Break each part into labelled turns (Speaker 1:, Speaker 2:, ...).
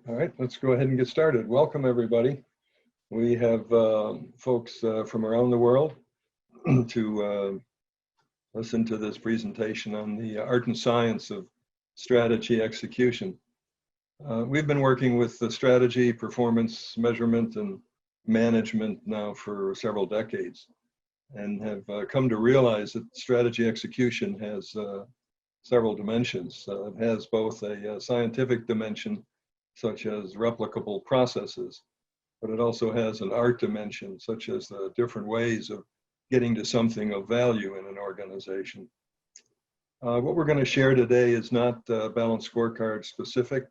Speaker 1: All right, let's go ahead and get started. Welcome, everybody. We have folks from around the world to listen to this presentation on the art and science of strategy execution. We've been working with the strategy, performance, measurement, and management now for several decades, and have come to realize that strategy execution has several dimensions. It has both a scientific dimension, such as replicable processes, but it also has an art dimension, such as the different ways of getting to something of value in an organization. What we're going to share today is not balanced scorecard specific.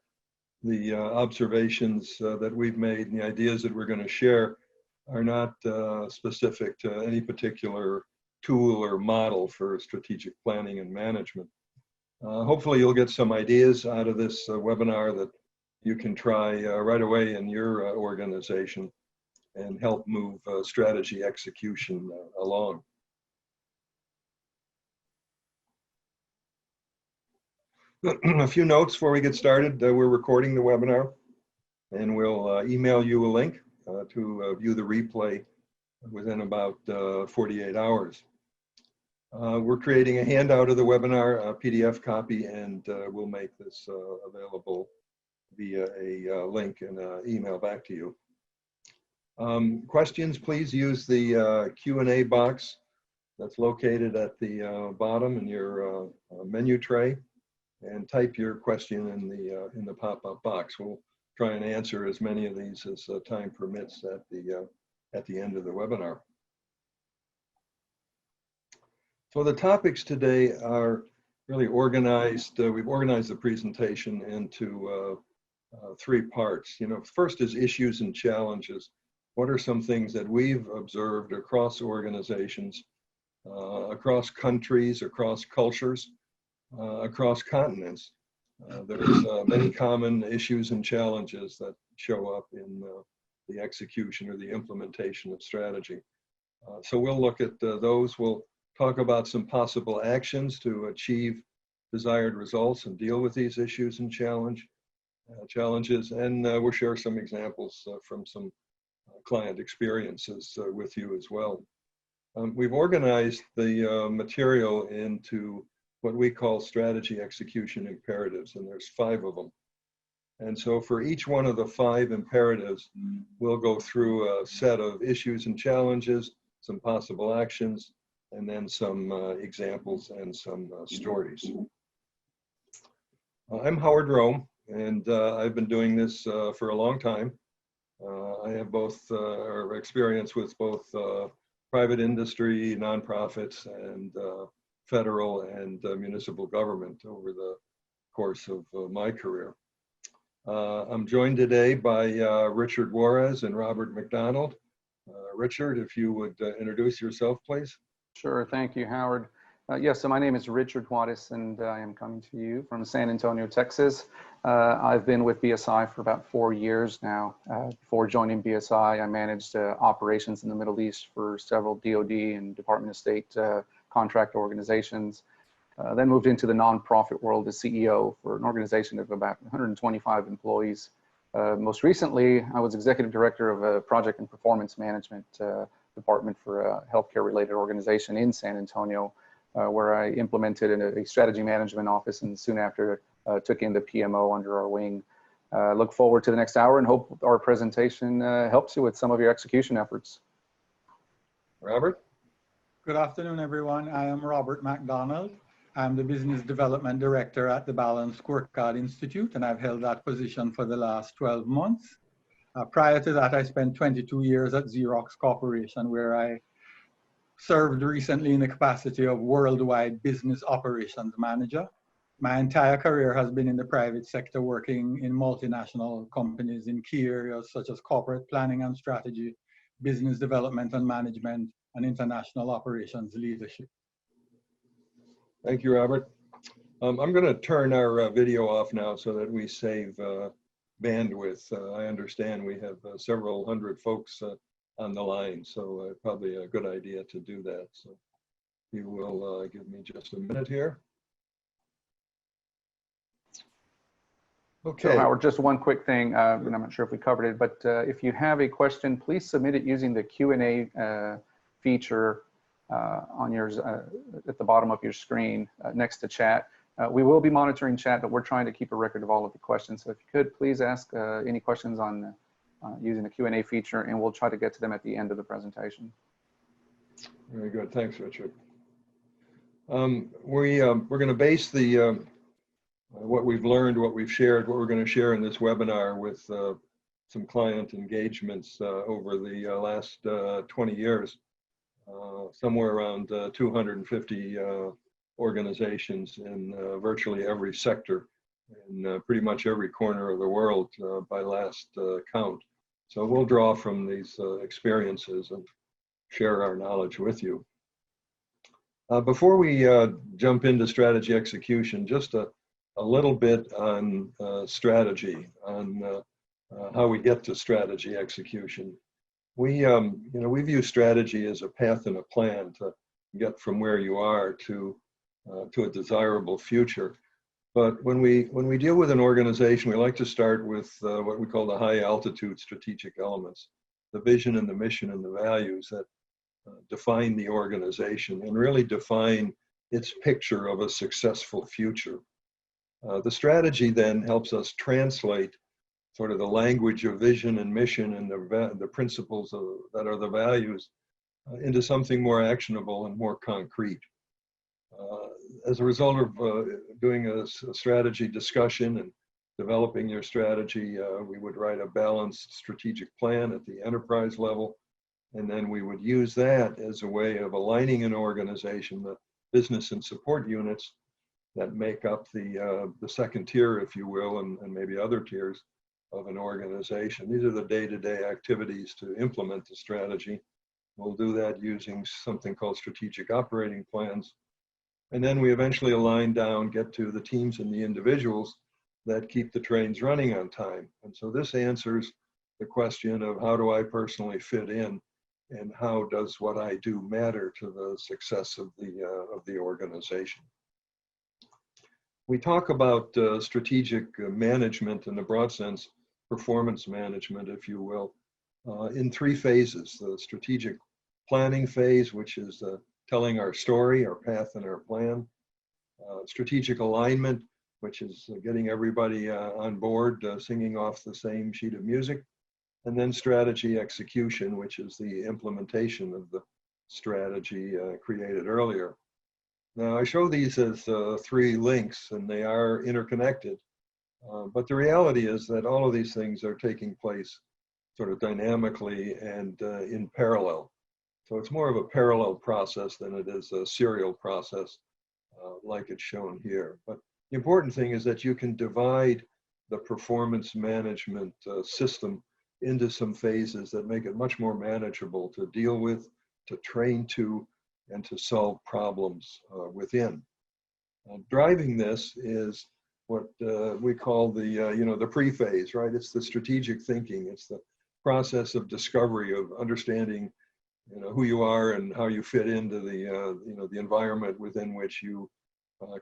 Speaker 1: The observations that we've made and the ideas that we're going to share are not specific to any particular tool or model for strategic planning and management. Hopefully you'll get some ideas out of this webinar that you can try right away in your organization and help move strategy execution along. A few notes before we get started. We're recording the webinar, and we'll email you a link to view the replay within about 48 hours. We're creating a handout of the webinar, a PDF copy, and we'll make this available via a link and an email back to you. Questions, please use the Q&A box that's located at the bottom in your menu tray, and type your question in the pop-up box. We'll try and answer as many of these as time permits at the end of the webinar. So the topics today are really organized. We've organized the presentation into three parts. First is issues and challenges. What are some things that we've observed across organizations, across countries, across cultures, across continents? There's many common issues and challenges that show up in the execution or the implementation of strategy. So we'll look at those. We'll talk about some possible actions to achieve desired results and deal with these issues and challenges, and we'll share some examples from some client experiences with you as well. We've organized the material into what we call strategy execution imperatives, and there's 5 of them. And so for each one of the 5 imperatives, we'll go through a set of issues and challenges, some possible actions, and then some examples and some stories. I'm Howard Rome, and I've been doing this for a long time. I have both experience with both private industry, nonprofits, and federal and municipal government over the course of my career. I'm joined today by Richard Juarez and Robert McDonald. Richard, if you would introduce yourself, please.
Speaker 2: Sure, thank you, Howard. Yes, so my name is Richard Juarez, and I am coming to you from San Antonio, Texas. I've been with BSI for about 4 years now. Before joining BSI, I managed operations in the Middle East for several DoD and Department of State contract organizations. Then moved into the nonprofit world as CEO for an organization of about 125 employees. Most recently, I was executive director of a project and performance management department for a healthcare-related organization in San Antonio, where I implemented a strategy management office, and soon after took in the PMO under our wing. Look forward to the next hour and hope our presentation helps you with some of your execution efforts.
Speaker 1: Robert?
Speaker 3: Good afternoon, everyone. I am Robert McDonald. I'm the Business Development Director at the Balanced Scorecard Institute, and I've held that position for the last 12 months. Prior to that, I spent 22 years at Xerox Corporation, where I served recently in the capacity of Worldwide Business Operations Manager. My entire career has been in the private sector, working in multinational companies in key areas such as corporate planning and strategy, business development and management, and international operations leadership.
Speaker 1: Thank you, Robert. I'm going to turn our video off now so that we save bandwidth. I understand we have several hundred folks on the line, so probably a good idea to do that. So you will give me just a minute here. Okay.
Speaker 2: So Howard, just one quick thing, and I'm not sure if we covered it, but if you have a question, please submit it using the Q&A feature on yours at the bottom of your screen next to chat. We will be monitoring chat, but we're trying to keep a record of all of the questions. So if you could, please ask any questions on using the Q&A feature, and we'll try to get to them at the end of the presentation.
Speaker 1: Very good. Thanks, Richard. We're going to base the what we've learned, what we've shared, what we're going to share in this webinar with some client engagements over the last 20 years, somewhere around 250 organizations in virtually every sector in pretty much every corner of the world by last count. So we'll draw from these experiences and share our knowledge with you. Before we jump into strategy execution, just a little bit on strategy, on how we get to strategy execution. We view strategy as a path and a plan to get from where you are to a desirable future. But when we deal with an organization, we like to start with what we call the high altitude strategic elements, the vision and the mission and the values that define the organization and really define its picture of a successful future. The strategy then helps us translate sort of the language of vision and mission and the principles that are the values into something more actionable and more concrete. As a result of doing a strategy discussion and developing your strategy, we would write a balanced strategic plan at the enterprise level, and then we would use that as a way of aligning an organization, the business and support units that make up the second tier, if you will, and maybe other tiers of an organization. These are the day-to-day activities to implement the strategy. We'll do that using something called strategic operating plans. And then we eventually align down, get to the teams and the individuals that keep the trains running on time. And so this answers the question of how do I personally fit in and how does what I do matter to the success of the organization. We talk about strategic management in the broad sense, performance management, if you will, in three phases. The strategic planning phase, which is telling our story, our path, and our plan. Strategic alignment, which is getting everybody on board, singing off the same sheet of music. And then strategy execution, which is the implementation of the strategy created earlier. Now, I show these as three links, and they are interconnected. But the reality is that all of these things are taking place sort of dynamically and in parallel. So it's more of a parallel process than it is a serial process like it's shown here. But the important thing is that you can divide the performance management system into some phases that make it much more manageable to deal with, to train to, and to solve problems within. Driving this is what we call the pre-phase, right? It's the strategic thinking. It's the process of discovery, of understanding who you are and how you fit into the environment within which you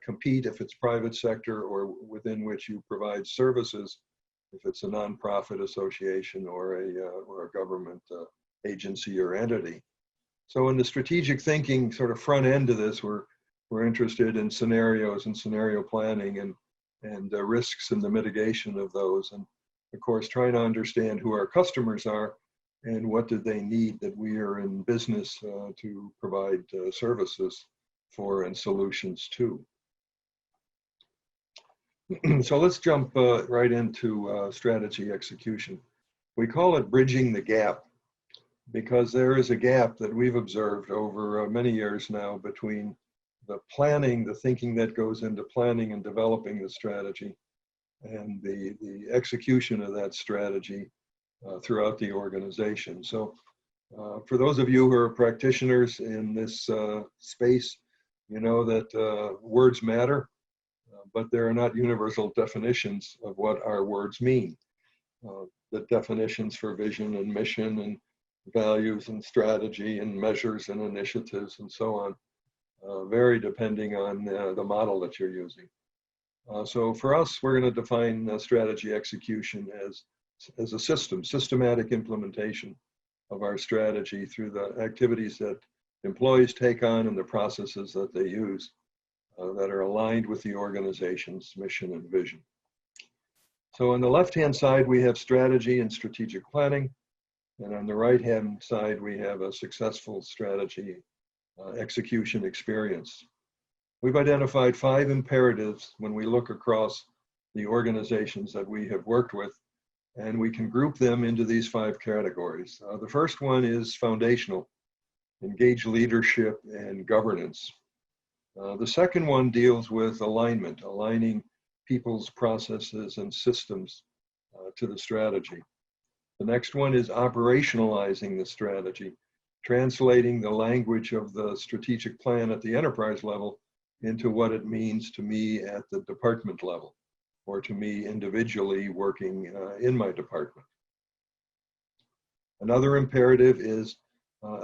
Speaker 1: compete, if it's private sector, or within which you provide services, if it's a nonprofit association or a government agency or entity. So in the strategic thinking sort of front end of this, we're interested in scenarios and scenario planning and risks and the mitigation of those, and of course trying to understand who our customers are and what do they need that we are in business to provide services for and solutions to. So let's jump right into strategy execution. We call it bridging the gap because there is a gap that we've observed over many years now between the planning, the thinking that goes into planning and developing the strategy, and the execution of that strategy throughout the organization. So for those of you who are practitioners in this space, you know that words matter, but there are not universal definitions of what our words mean. The definitions for vision and mission and values and strategy and measures and initiatives and so on vary depending on the model that you're using. So for us, we're going to define strategy execution as a systematic implementation of our strategy through the activities that employees take on and the processes that they use that are aligned with the organization's mission and vision. So on the left-hand side, we have strategy and strategic planning. And on the right-hand side, we have a successful strategy execution experience. We've identified 5 imperatives when we look across the organizations that we have worked with, and we can group them into these 5 categories. The first one is foundational, engage leadership and governance. The second one deals with alignment, aligning people's processes and systems to the strategy. The next one is operationalizing the strategy, translating the language of the strategic plan at the enterprise level into what it means to me at the department level, or to me individually working in my department. Another imperative is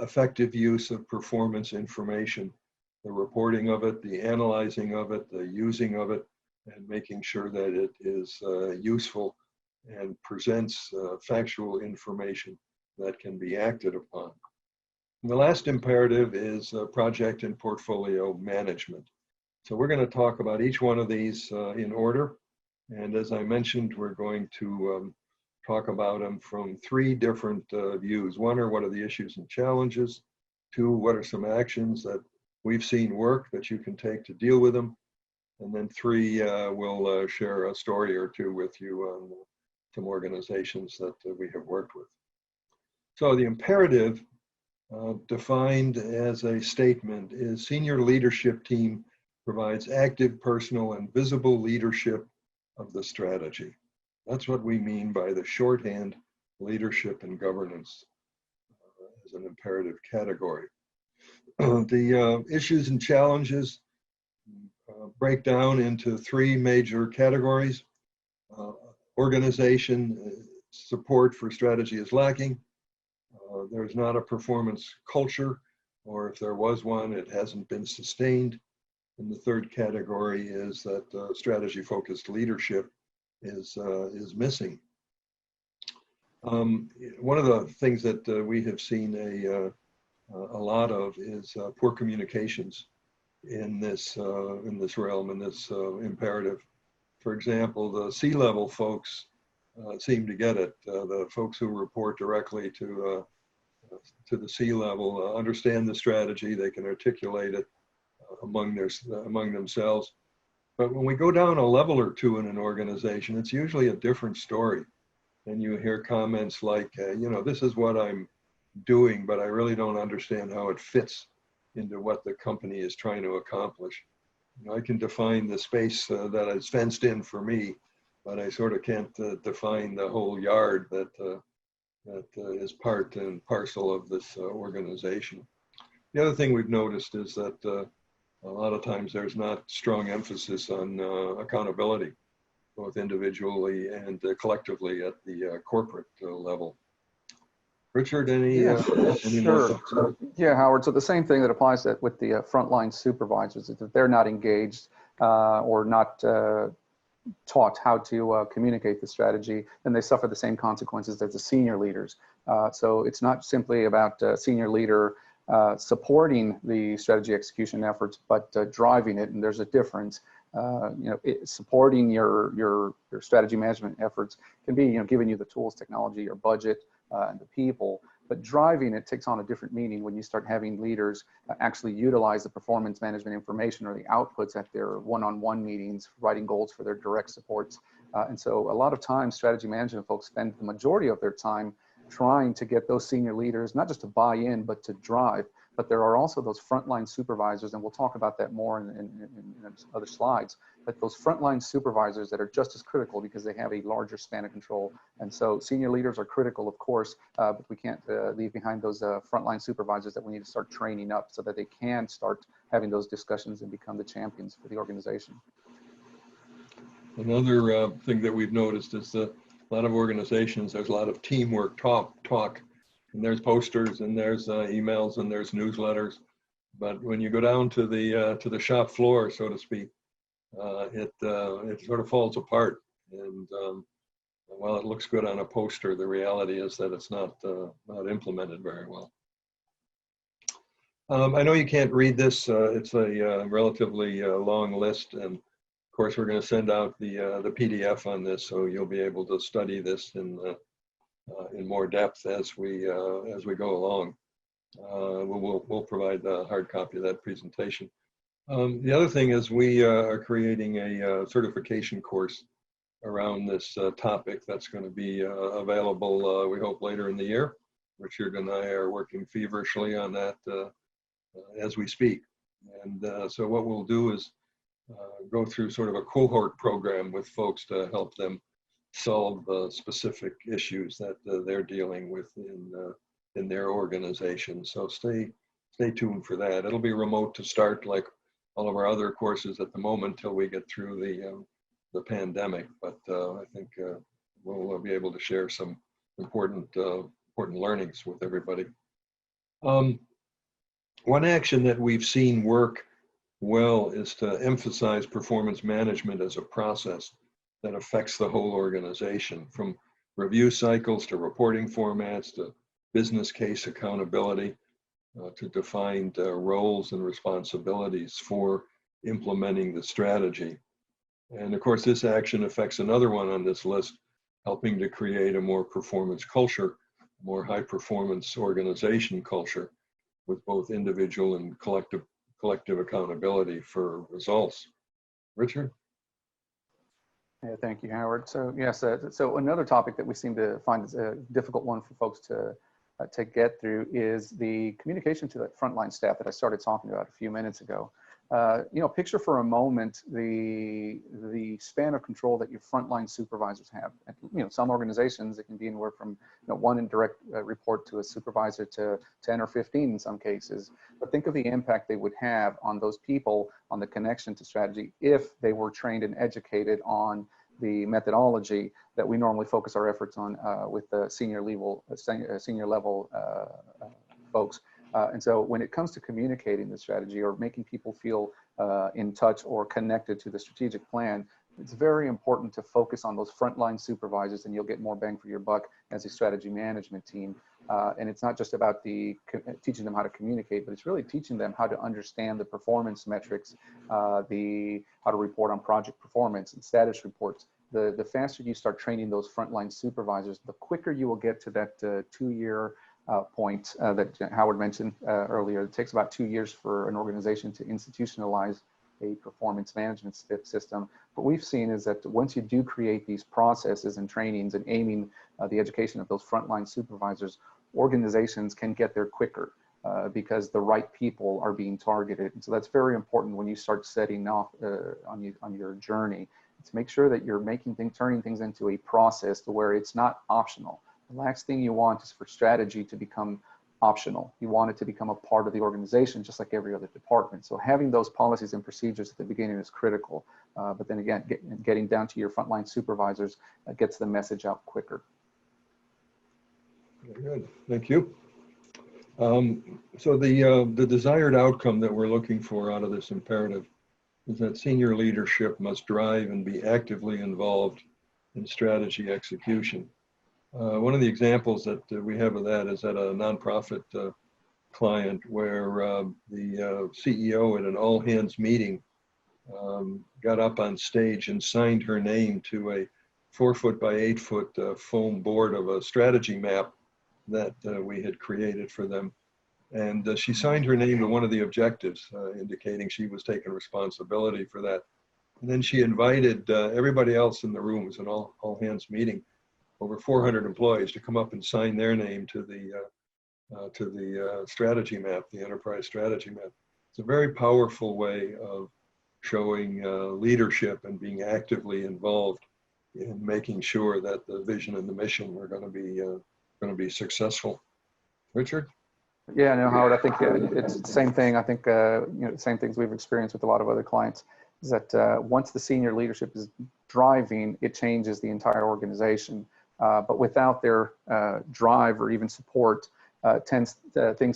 Speaker 1: effective use of performance information, the reporting of it, the analyzing of it, the using of it, and making sure that it is useful and presents factual information that can be acted upon. And the last imperative is project and portfolio management. So we're going to talk about each one of these in order. And as I mentioned, we're going to talk about them from 3 different views. 1 are what are the issues and challenges. 2, what are some actions that we've seen work that you can take to deal with them. And then 3, we'll share a story or 2 with you on some organizations that we have worked with. So the imperative defined as a statement is senior leadership team provides active, personal, and visible leadership of the strategy. That's what we mean by the shorthand leadership and governance as an imperative category. The issues and challenges break down into 3 major categories. Organization support for strategy is lacking. There's not a performance culture, or if there was one, it hasn't been sustained. And the third category is that strategy-focused leadership is missing. One of the things that we have seen a lot of is poor communications in this realm, in this imperative. For example, the C-level folks seem to get it. The folks who report directly to the C-level understand the strategy. They can articulate it among themselves. But when we go down a level or 2 in an organization, it's usually a different story. And you hear comments like, you know, this is what I'm doing, but I really don't understand how it fits into what the company is trying to accomplish. You know, I can define the space that is fenced in for me, but I sort of can't define the whole yard that is part and parcel of this organization. The other thing we've noticed is that a lot of times there's not strong emphasis on accountability, both individually and collectively at the corporate level. Richard, any more thoughts?
Speaker 2: Yeah, Howard. So the same thing that applies that with the frontline supervisors, is that they're not engaged or not taught how to communicate the strategy, then they suffer the same consequences as the senior leaders. So it's not simply about senior leader supporting the strategy execution efforts, but driving it. And there's a difference. Supporting your strategy management efforts can be, giving you the tools, technology, your budget, and the people. But driving it takes on a different meaning when you start having leaders actually utilize the performance management information or the outputs at their one-on-one meetings, writing goals for their direct supports. And so a lot of times strategy management folks spend the majority of their time trying to get those senior leaders, not just to buy in, but to drive. But there are also those frontline supervisors, and we'll talk about that more in other slides, but those frontline supervisors that are just as critical because they have a larger span of control. And so senior leaders are critical, of course, but we can't leave behind those frontline supervisors that we need to start training up so that they can start having those discussions and become the champions for the organization.
Speaker 1: Another thing that we've noticed is that a lot of organizations, there's a lot of teamwork talk. And there's posters and there's emails and there's newsletters, but when you go down to the shop floor, so to speak, it sort of falls apart. And while it looks good on a poster, the reality is that it's not implemented very well. I know you can't read this. It's a relatively long list, and of course we're going to send out the PDF on this, so you'll be able to study this in more depth as we go along. We'll provide a hard copy of that presentation. The other thing is we are creating a certification course around this topic that's going to be available, we hope, later in the year. Richard and I are working feverishly on that as we speak. And so what we'll do is go through sort of a cohort program with folks to help them solve specific issues that they're dealing with in their organization. So stay tuned for that. It'll be remote to start, like all of our other courses at the moment, till we get through the pandemic. But I think we'll be able to share some important learnings with everybody. One action that we've seen work well is to emphasize performance management as a process that affects the whole organization, from review cycles to reporting formats to business case accountability, to defined roles and responsibilities for implementing the strategy. And of course, this action affects another one on this list, helping to create a more performance culture, more high performance organization culture, with both individual and collective accountability for results. Richard?
Speaker 2: Yeah, thank you, Howard. So yes, so another topic that we seem to find is a difficult one for folks to get through is the communication to the frontline staff that I started talking about a few minutes ago. You know, picture for a moment the span of control that your frontline supervisors have. You know, some organizations, it can be anywhere from one indirect report to a supervisor to 10 or 15 in some cases. But think of the impact they would have on those people, on the connection to strategy, if they were trained and educated on the methodology that we normally focus our efforts on with the senior level folks. And so when it comes to communicating the strategy or making people feel in touch or connected to the strategic plan, it's very important to focus on those frontline supervisors, and you'll get more bang for your buck as a strategy management team. And it's not just about teaching them how to communicate, but it's really teaching them how to understand the performance metrics, how to report on project performance and status reports. The faster you start training those frontline supervisors, the quicker you will get to that 2-year point that Howard mentioned earlier. It takes about 2 years for an organization to institutionalize a performance management system. What we've seen is that once you do create these processes and trainings and aiming the education of those frontline supervisors, organizations can get there quicker because the right people are being targeted. And so that's very important when you start setting off on your journey. To make sure that you're turning things into a process to where it's not optional. The last thing you want is for strategy to become optional. You want it to become a part of the organization, just like every other department. So having those policies and procedures at the beginning is critical. But then again, getting down to your frontline supervisors gets the message out quicker.
Speaker 1: Very good, thank you. So the desired outcome that we're looking for out of this imperative is that senior leadership must drive and be actively involved in strategy execution. One of the examples that we have of that is at a nonprofit client where the CEO at an all-hands meeting got up on stage and signed her name to a 4-foot by 8-foot foam board of a strategy map that we had created for them. And she signed her name to one of the objectives, indicating she was taking responsibility for that. And then she invited everybody else in the room. It was an all-hands meeting, over 400 employees, to come up and sign their name to the strategy map, the enterprise strategy map. It's a very powerful way of showing leadership and being actively involved in making sure that the vision and the mission are going to be successful. Richard?
Speaker 2: Yeah, no, Howard, I think it's the same thing. I think, the same things we've experienced with a lot of other clients is that once the senior leadership is driving, it changes the entire organization. But without their drive or even support, things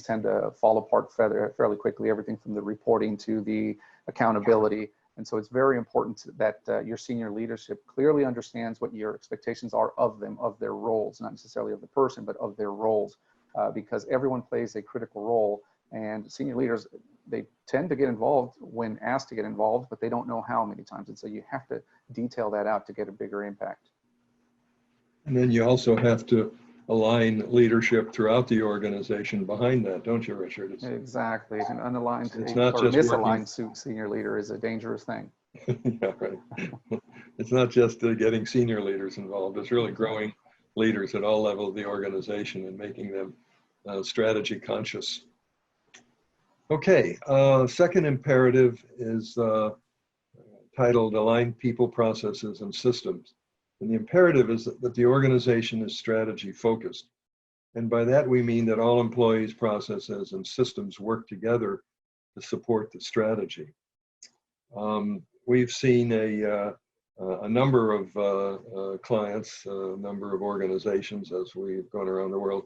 Speaker 2: tend to fall apart fairly quickly, everything from the reporting to the accountability. And so it's very important that your senior leadership clearly understands what your expectations are of them, of their roles, not necessarily of the person, but of their roles, because everyone plays a critical role. And senior leaders, they tend to get involved when asked to get involved, but they don't know how many times. And so you have to detail that out to get a bigger impact.
Speaker 1: And then you also have to align leadership throughout the organization behind that, don't you, Richard?
Speaker 2: Exactly. An unaligned
Speaker 1: it's
Speaker 2: or
Speaker 1: not just
Speaker 2: misaligned senior leader is a dangerous thing.
Speaker 1: Yeah, right. It's not just getting senior leaders involved. It's really growing leaders at all levels of the organization and making them strategy conscious. Okay, second imperative is titled Align People, Processes, and Systems. And the imperative is that the organization is strategy focused. And by that we mean that all employees, processes, and systems work together to support the strategy. We've seen a number of clients, a number of organizations as we've gone around the world,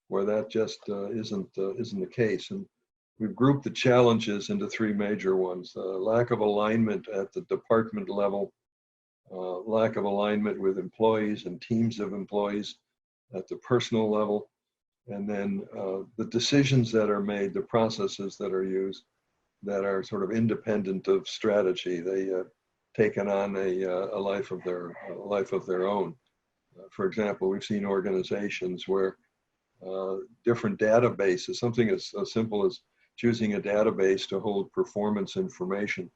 Speaker 1: where that just isn't the case. And we've grouped the challenges into three major ones: lack of alignment at the department level, lack of alignment with employees and teams of employees at the personal level, and then the decisions that are made, the processes that are used, that are sort of independent of strategy. They taken on a life of their own. For example, we've seen organizations where different databases, something as simple as choosing a database to hold performance information,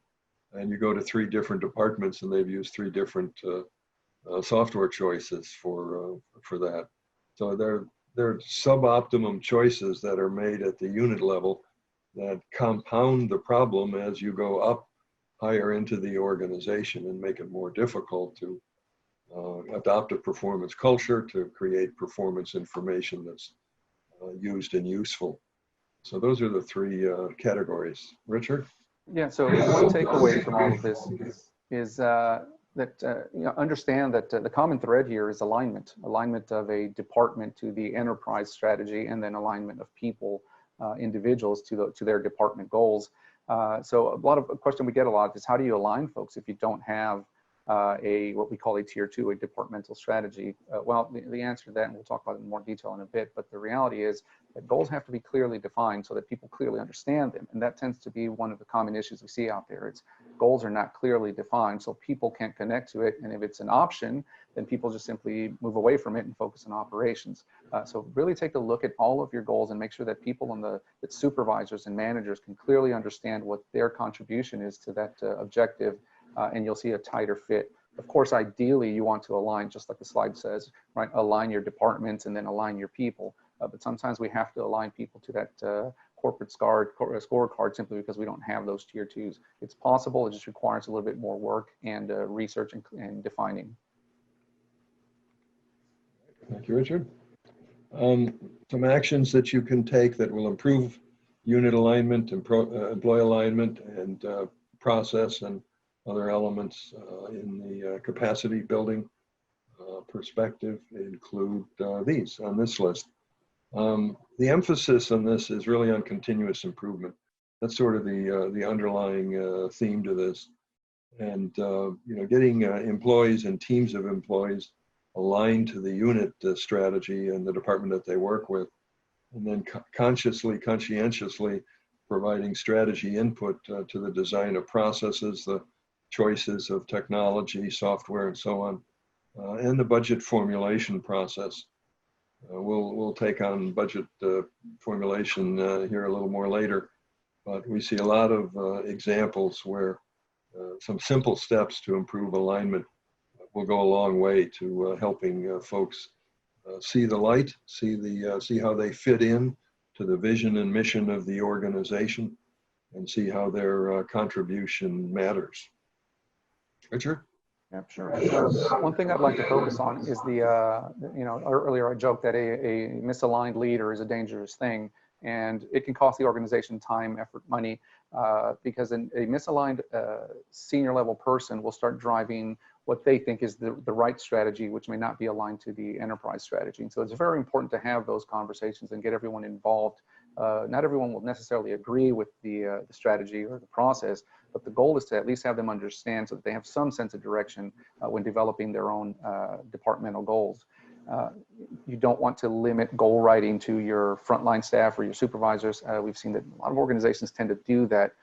Speaker 1: and you go to three different departments and they've used three different software choices for that. So they're suboptimum choices that are made at the unit level that compound the problem as you go up higher into the organization and make it more difficult to adopt a performance culture, to create performance information that's used and useful. So those are the three categories. Richard?
Speaker 2: Yeah, so one takeaway from all of this is that understand that the common thread here is alignment of a department to the enterprise strategy, and then alignment of people, individuals to their department goals. So a lot of a question we get a lot is, how do you align folks if you don't have what we call a tier 2, a departmental strategy? Well, the answer to that, and we'll talk about it in more detail in a bit, but the reality is that goals have to be clearly defined so that people clearly understand them. And that tends to be one of the common issues we see out there. It's goals are not clearly defined, so people can't connect to it. And if it's an option, then people just simply move away from it and focus on operations. So really take a look at all of your goals and make sure that people on that supervisors and managers can clearly understand what their contribution is to that objective, and you'll see a tighter fit. Of course, ideally, you want to align, just like the slide says, right? Align your departments and then align your people. But sometimes we have to align people to that corporate scorecard simply because we don't have those tier 2s. It's possible, it just requires a little bit more work and research and defining.
Speaker 1: Thank you, Richard. Some actions that you can take that will improve unit alignment and employee alignment and process and other elements in the capacity building perspective include these on this list. The emphasis on this is really on continuous improvement. That's sort of the underlying theme to this. And getting employees and teams of employees aligned to the unit strategy and the department that they work with, and then conscientiously providing strategy input to the design of processes, the choices of technology, software, and so on, and the budget formulation process. We'll take on budget formulation here a little more later, but we see a lot of examples where some simple steps to improve alignment will go a long way to helping folks see the light, see how they fit in to the vision and mission of the organization, and see how their contribution matters. Richard?
Speaker 2: Yeah, sure. So one thing I'd like to focus on is earlier I joked that a misaligned leader is a dangerous thing, and it can cost the organization time, effort, money, because a misaligned senior level person will start driving what they think is the right strategy, which may not be aligned to the enterprise strategy. And so it's very important to have those conversations and get everyone involved. Not everyone will necessarily agree with the strategy or the process, but the goal is to at least have them understand so that they have some sense of direction when developing their own departmental goals. You don't want to limit goal writing to your frontline staff or your supervisors. We've seen that a lot of organizations tend to do that,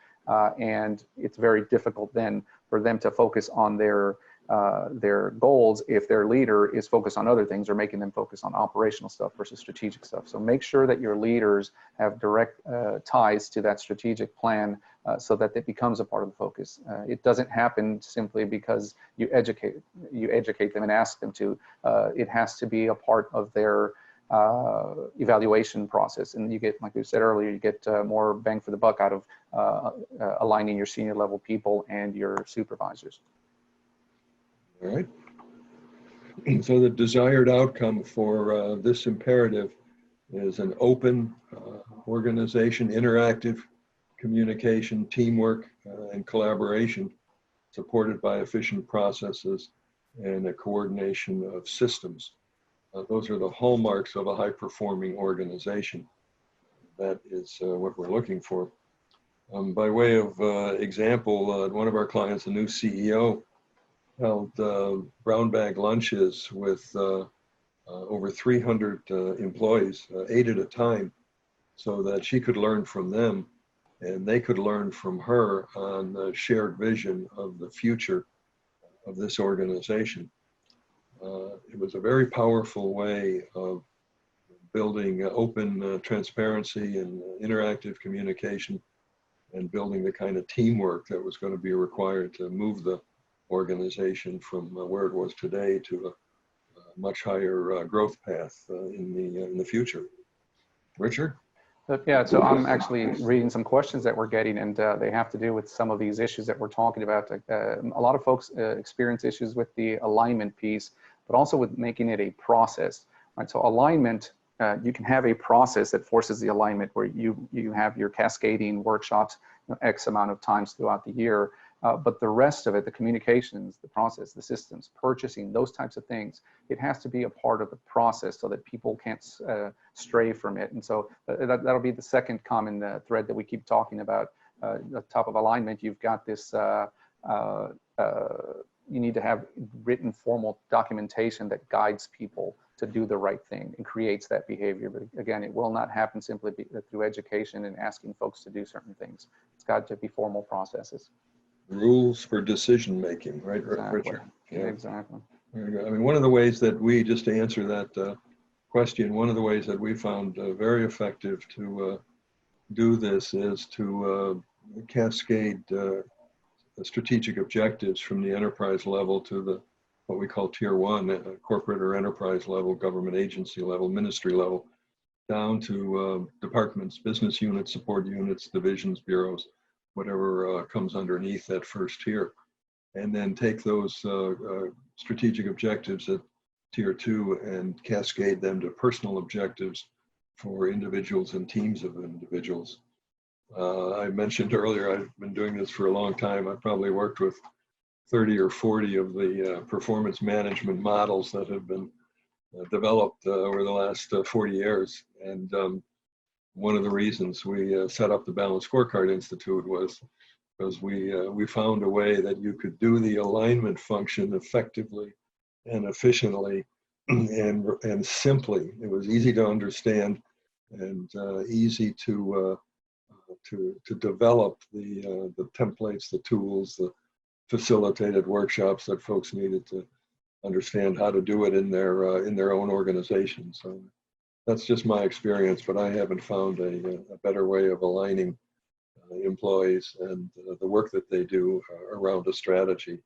Speaker 2: and it's very difficult then for them to focus on their goals if their leader is focused on other things or making them focus on operational stuff versus strategic stuff. So make sure that your leaders have direct ties to that strategic plan so that it becomes a part of the focus. It doesn't happen simply because you educate them and ask them to. It has to be a part of their evaluation process, and you get, like we said earlier, you get more bang for the buck out of aligning your senior level people and your supervisors.
Speaker 1: All right. So the desired outcome for this imperative is an open organization, interactive communication, teamwork, and collaboration, supported by efficient processes and a coordination of systems. Those are the hallmarks of a high-performing organization. That is what we're looking for. By way of example, one of our clients, a new CEO, held brown bag lunches with over 300 employees, 8 at a time, so that she could learn from them and they could learn from her on the shared vision of the future of this organization. It was a very powerful way of building open transparency and interactive communication and building the kind of teamwork that was going to be required to move the organization from where it was today to a much higher growth path in the future. Richard?
Speaker 2: Yeah, so I'm actually reading some questions that we're getting, and they have to do with some of these issues that we're talking about. A lot of folks experience issues with the alignment piece, but also with making it a process, right? So alignment, you can have a process that forces the alignment where you have your cascading workshops, X amount of times throughout the year. But the rest of it, the communications, the process, the systems, purchasing, those types of things, it has to be a part of the process so that people can't stray from it. And so that'll be the second common thread that we keep talking about. The top of alignment, you've got this, you need to have written formal documentation that guides people to do the right thing and creates that behavior. But again, it will not happen simply through education and asking folks to do certain things. It's got to be formal processes.
Speaker 1: Rules for decision making, right,
Speaker 2: Exactly.
Speaker 1: Richard?
Speaker 2: Yeah. Exactly.
Speaker 1: There you go. I mean, one of the ways that we, just to answer that question, one of the ways that we found very effective to do this is to cascade strategic objectives from the enterprise level to the what we call tier 1, corporate or enterprise level, government agency level, ministry level, down to departments, business units, support units, divisions, bureaus, whatever comes underneath that first tier, and then take those strategic objectives at tier 2 and cascade them to personal objectives for individuals and teams of individuals. I mentioned earlier, I've been doing this for a long time. I've probably worked with 30 or 40 of the performance management models that have been developed over the last 40 years. And one of the reasons we set up the Balanced Scorecard Institute was because we found a way that you could do the alignment function effectively and efficiently and simply. It was easy to understand and easy to develop the templates, the tools, the facilitated workshops that folks needed to understand how to do it in their own organization. So that's just my experience, but I haven't found a better way of aligning employees and the work that they do around a strategy.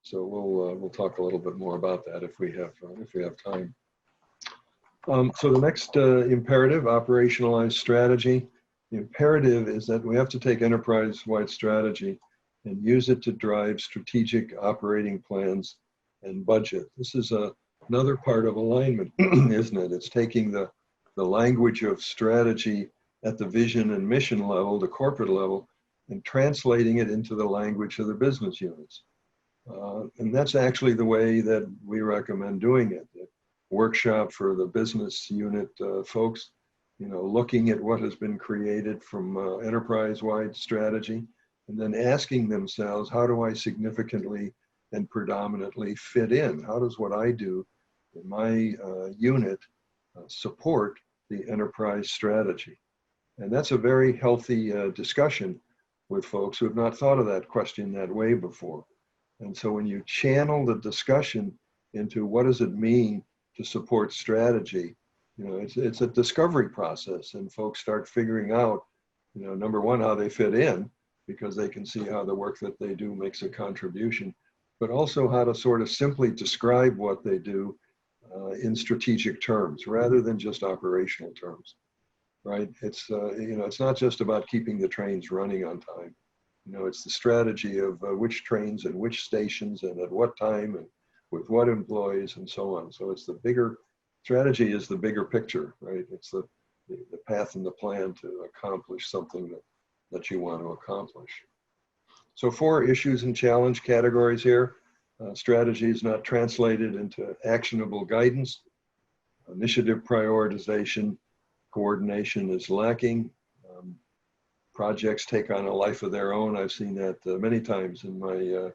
Speaker 1: So we'll talk a little bit more about that if we have time. So the next imperative, operationalize strategy. The imperative is that we have to take enterprise-wide strategy and use it to drive strategic operating plans and budget. This is another part of alignment, isn't it? It's taking the language of strategy at the vision and mission level, the corporate level, and translating it into the language of the business units. And that's actually the way that we recommend doing it. The workshop for the business unit folks, looking at what has been created from enterprise-wide strategy and then asking themselves, how do I significantly and predominantly fit in? How does what I do in my unit support the enterprise strategy? And that's a very healthy discussion with folks who have not thought of that question that way before. And so when you channel the discussion into what does it mean to support strategy, it's a discovery process, and folks start figuring out, number one, how they fit in, because they can see how the work that they do makes a contribution, but also how to sort of simply describe what they do in strategic terms rather than just operational terms, right? It's not just about keeping the trains running on time. It's the strategy of which trains and which stations and at what time and with what employees and so on. So it's the bigger strategy is the bigger picture, right? It's the path and the plan to accomplish something that you want to accomplish. So 4 issues and challenge categories here. Strategy is not translated into actionable guidance. Initiative prioritization, coordination is lacking. Projects take on a life of their own. I've seen that many times in my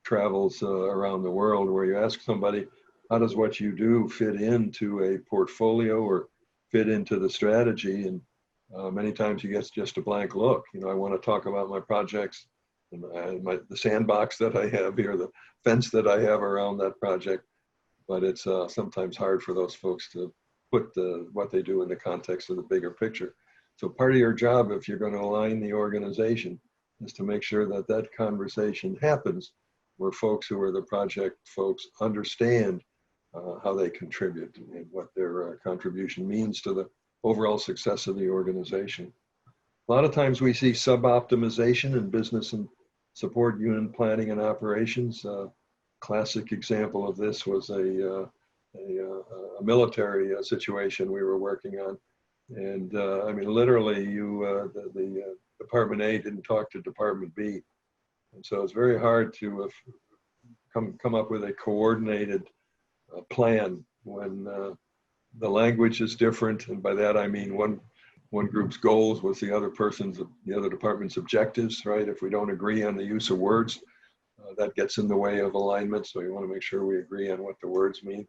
Speaker 1: travels around the world, where you ask somebody, how does what you do fit into a portfolio or fit into the strategy? And many times you get just a blank look. I want to talk about my projects and the sandbox that I have here, the fence that I have around that project. But it's sometimes hard for those folks to put what they do in the context of the bigger picture. So part of your job, if you're going to align the organization, is to make sure that that conversation happens where folks who are the project folks understand how they contribute and what their contribution means to the overall success of the organization. A lot of times we see sub-optimization in business and support unit planning and operations. Classic example of this was a military situation we were working on. And I mean, literally, the Department A didn't talk to Department B. And so it's very hard to come up with a coordinated plan when the language is different. And by that, I mean one group's goals was the other department's objectives, right? If we don't agree on the use of words, that gets in the way of alignment. So you want to make sure we agree on what the words mean.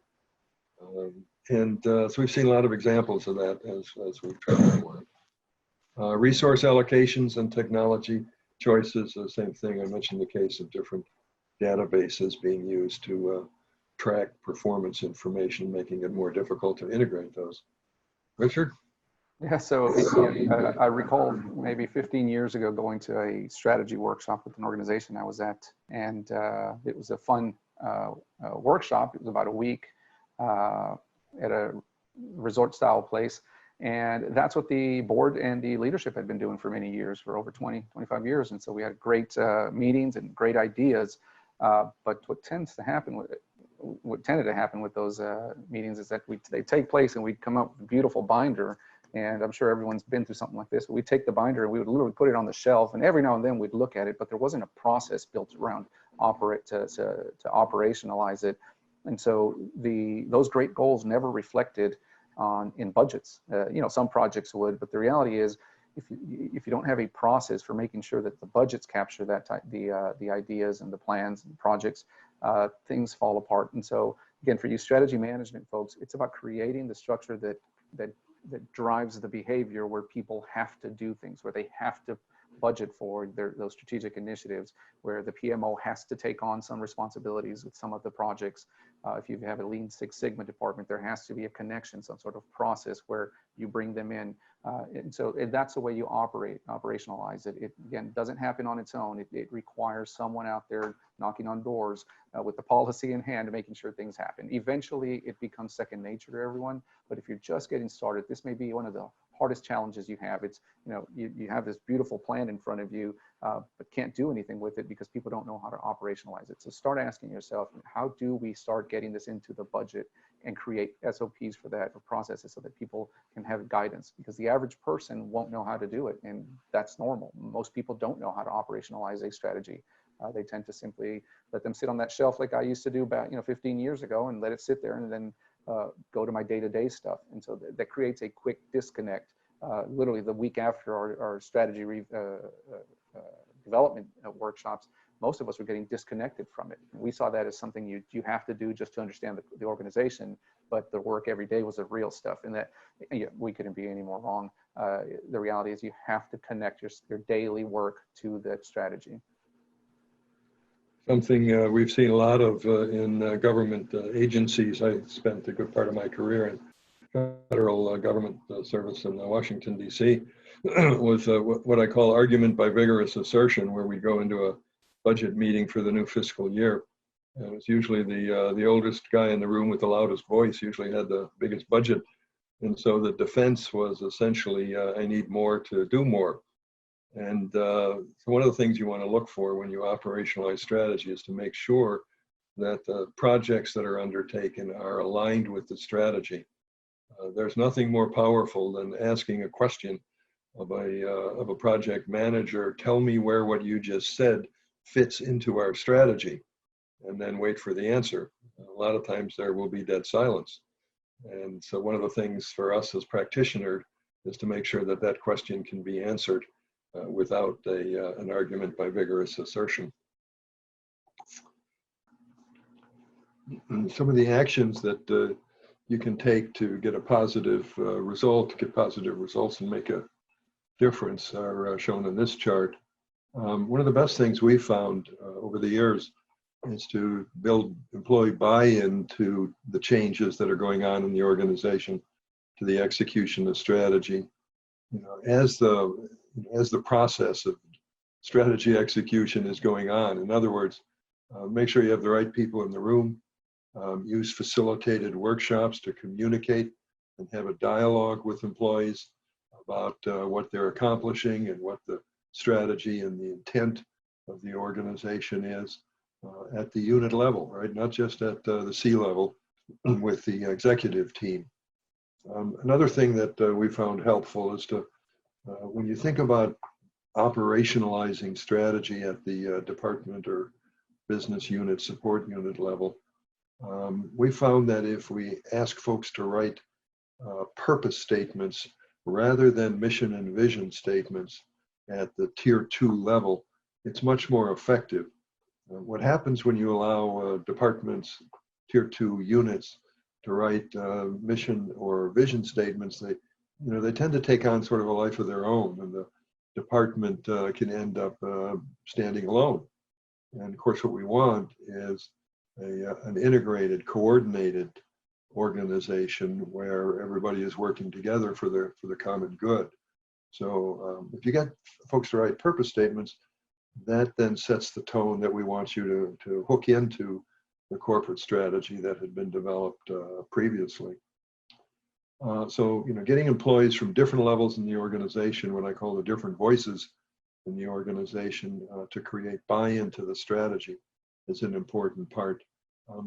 Speaker 1: So we've seen a lot of examples of that as we've tried to work. Resource allocations and technology choices, the same thing. I mentioned the case of different databases being used to track performance information, making it more difficult to integrate those. Richard?
Speaker 2: Yeah, so I recall maybe 15 years ago going to a strategy workshop with an organization I was at, and it was a fun workshop. It was about a week at a resort style place. And that's what the board and the leadership had been doing for many years, for over 20, 25 years. And so we had great meetings and great ideas. But what tended to happen with those meetings is that they take place and we'd come up with a beautiful binder. And I'm sure everyone's been through something like this. We'd take the binder and we would literally put it on the shelf, and every now and then we'd look at it, but there wasn't a process built around to operationalize it. And so those great goals never reflected in budgets. Some projects would, but the reality is, if you don't have a process for making sure that the budgets capture the ideas and the plans and projects, things fall apart. And so again, for you strategy management folks, it's about creating the structure that drives the behavior where people have to do things, where they have to budget for those strategic initiatives, where the PMO has to take on some responsibilities with some of the projects. If you have a Lean Six Sigma department, there has to be a connection, some sort of process where you bring them in. And so that's the way you operationalize it. It, again, doesn't happen on its own. It requires someone out there knocking on doors with the policy in hand, making sure things happen. Eventually, it becomes second nature to everyone. But if you're just getting started, this may be one of the hardest challenges you have. It's, you have this beautiful plan in front of you, but can't do anything with it because people don't know how to operationalize it. So start asking yourself, how do we start getting this into the budget and create SOPs for that, or processes, so that people can have guidance? Because the average person won't know how to do it, and that's normal. Most people don't know how to operationalize a strategy. They tend to simply let them sit on that shelf like I used to do about 15 years ago, and let it sit there and then go to my day-to-day stuff. And so that creates a quick disconnect. Literally the week after our strategy development workshops, most of us were getting disconnected from it. We saw that as something you have to do just to understand the organization, but the work every day was the real stuff. And that, yeah, we couldn't be any more wrong. The reality is you have to connect your daily work to that strategy.
Speaker 1: Something we've seen a lot of in government agencies. I spent a good part of my career in federal government service in Washington, D.C. was what I call argument by vigorous assertion, where we go into a budget meeting for the new fiscal year. And it was usually the oldest guy in the room with the loudest voice usually had the biggest budget. And so the defense was essentially, I need more to do more. And so one of the things you want to look for when you operationalize strategy is to make sure that the projects that are undertaken are aligned with the strategy. There's nothing more powerful than asking a question of a project manager, tell me where what you just said fits into our strategy, and then wait for the answer. A lot of times there will be dead silence. And so one of the things for us as practitioners is to make sure that that question can be answered without an argument by vigorous assertion. Some of the actions that you can take to get a positive result, get positive results and make a difference are shown in this chart. One of the best things we've found over the years is to build employee buy-in to the changes that are going on in the organization, to the execution of strategy. You know, as the process of strategy execution is going on. In other words, make sure you have the right people in the room. Use facilitated workshops to communicate and have a dialogue with employees about what they're accomplishing and what the strategy and the intent of the organization is at the unit level, right? Not just at the C level with the executive team. Another thing that we found helpful is to, when you think about operationalizing strategy at the department or business unit, support unit level, we found that if we ask folks to write purpose statements rather than mission and vision statements at the tier 2 level, it's much more effective. What happens when you allow departments, tier 2 units, to write mission or vision statements, they tend to take on sort of a life of their own, and the department can end up standing alone. And of course, what we want is an integrated, coordinated organization where everybody is working together for the common good. So if you get folks to write purpose statements, that then sets the tone that we want you to hook into the corporate strategy that had been developed previously. So, getting employees from different levels in the organization, what I call the different voices in the organization, to create buy-in to the strategy is an important part.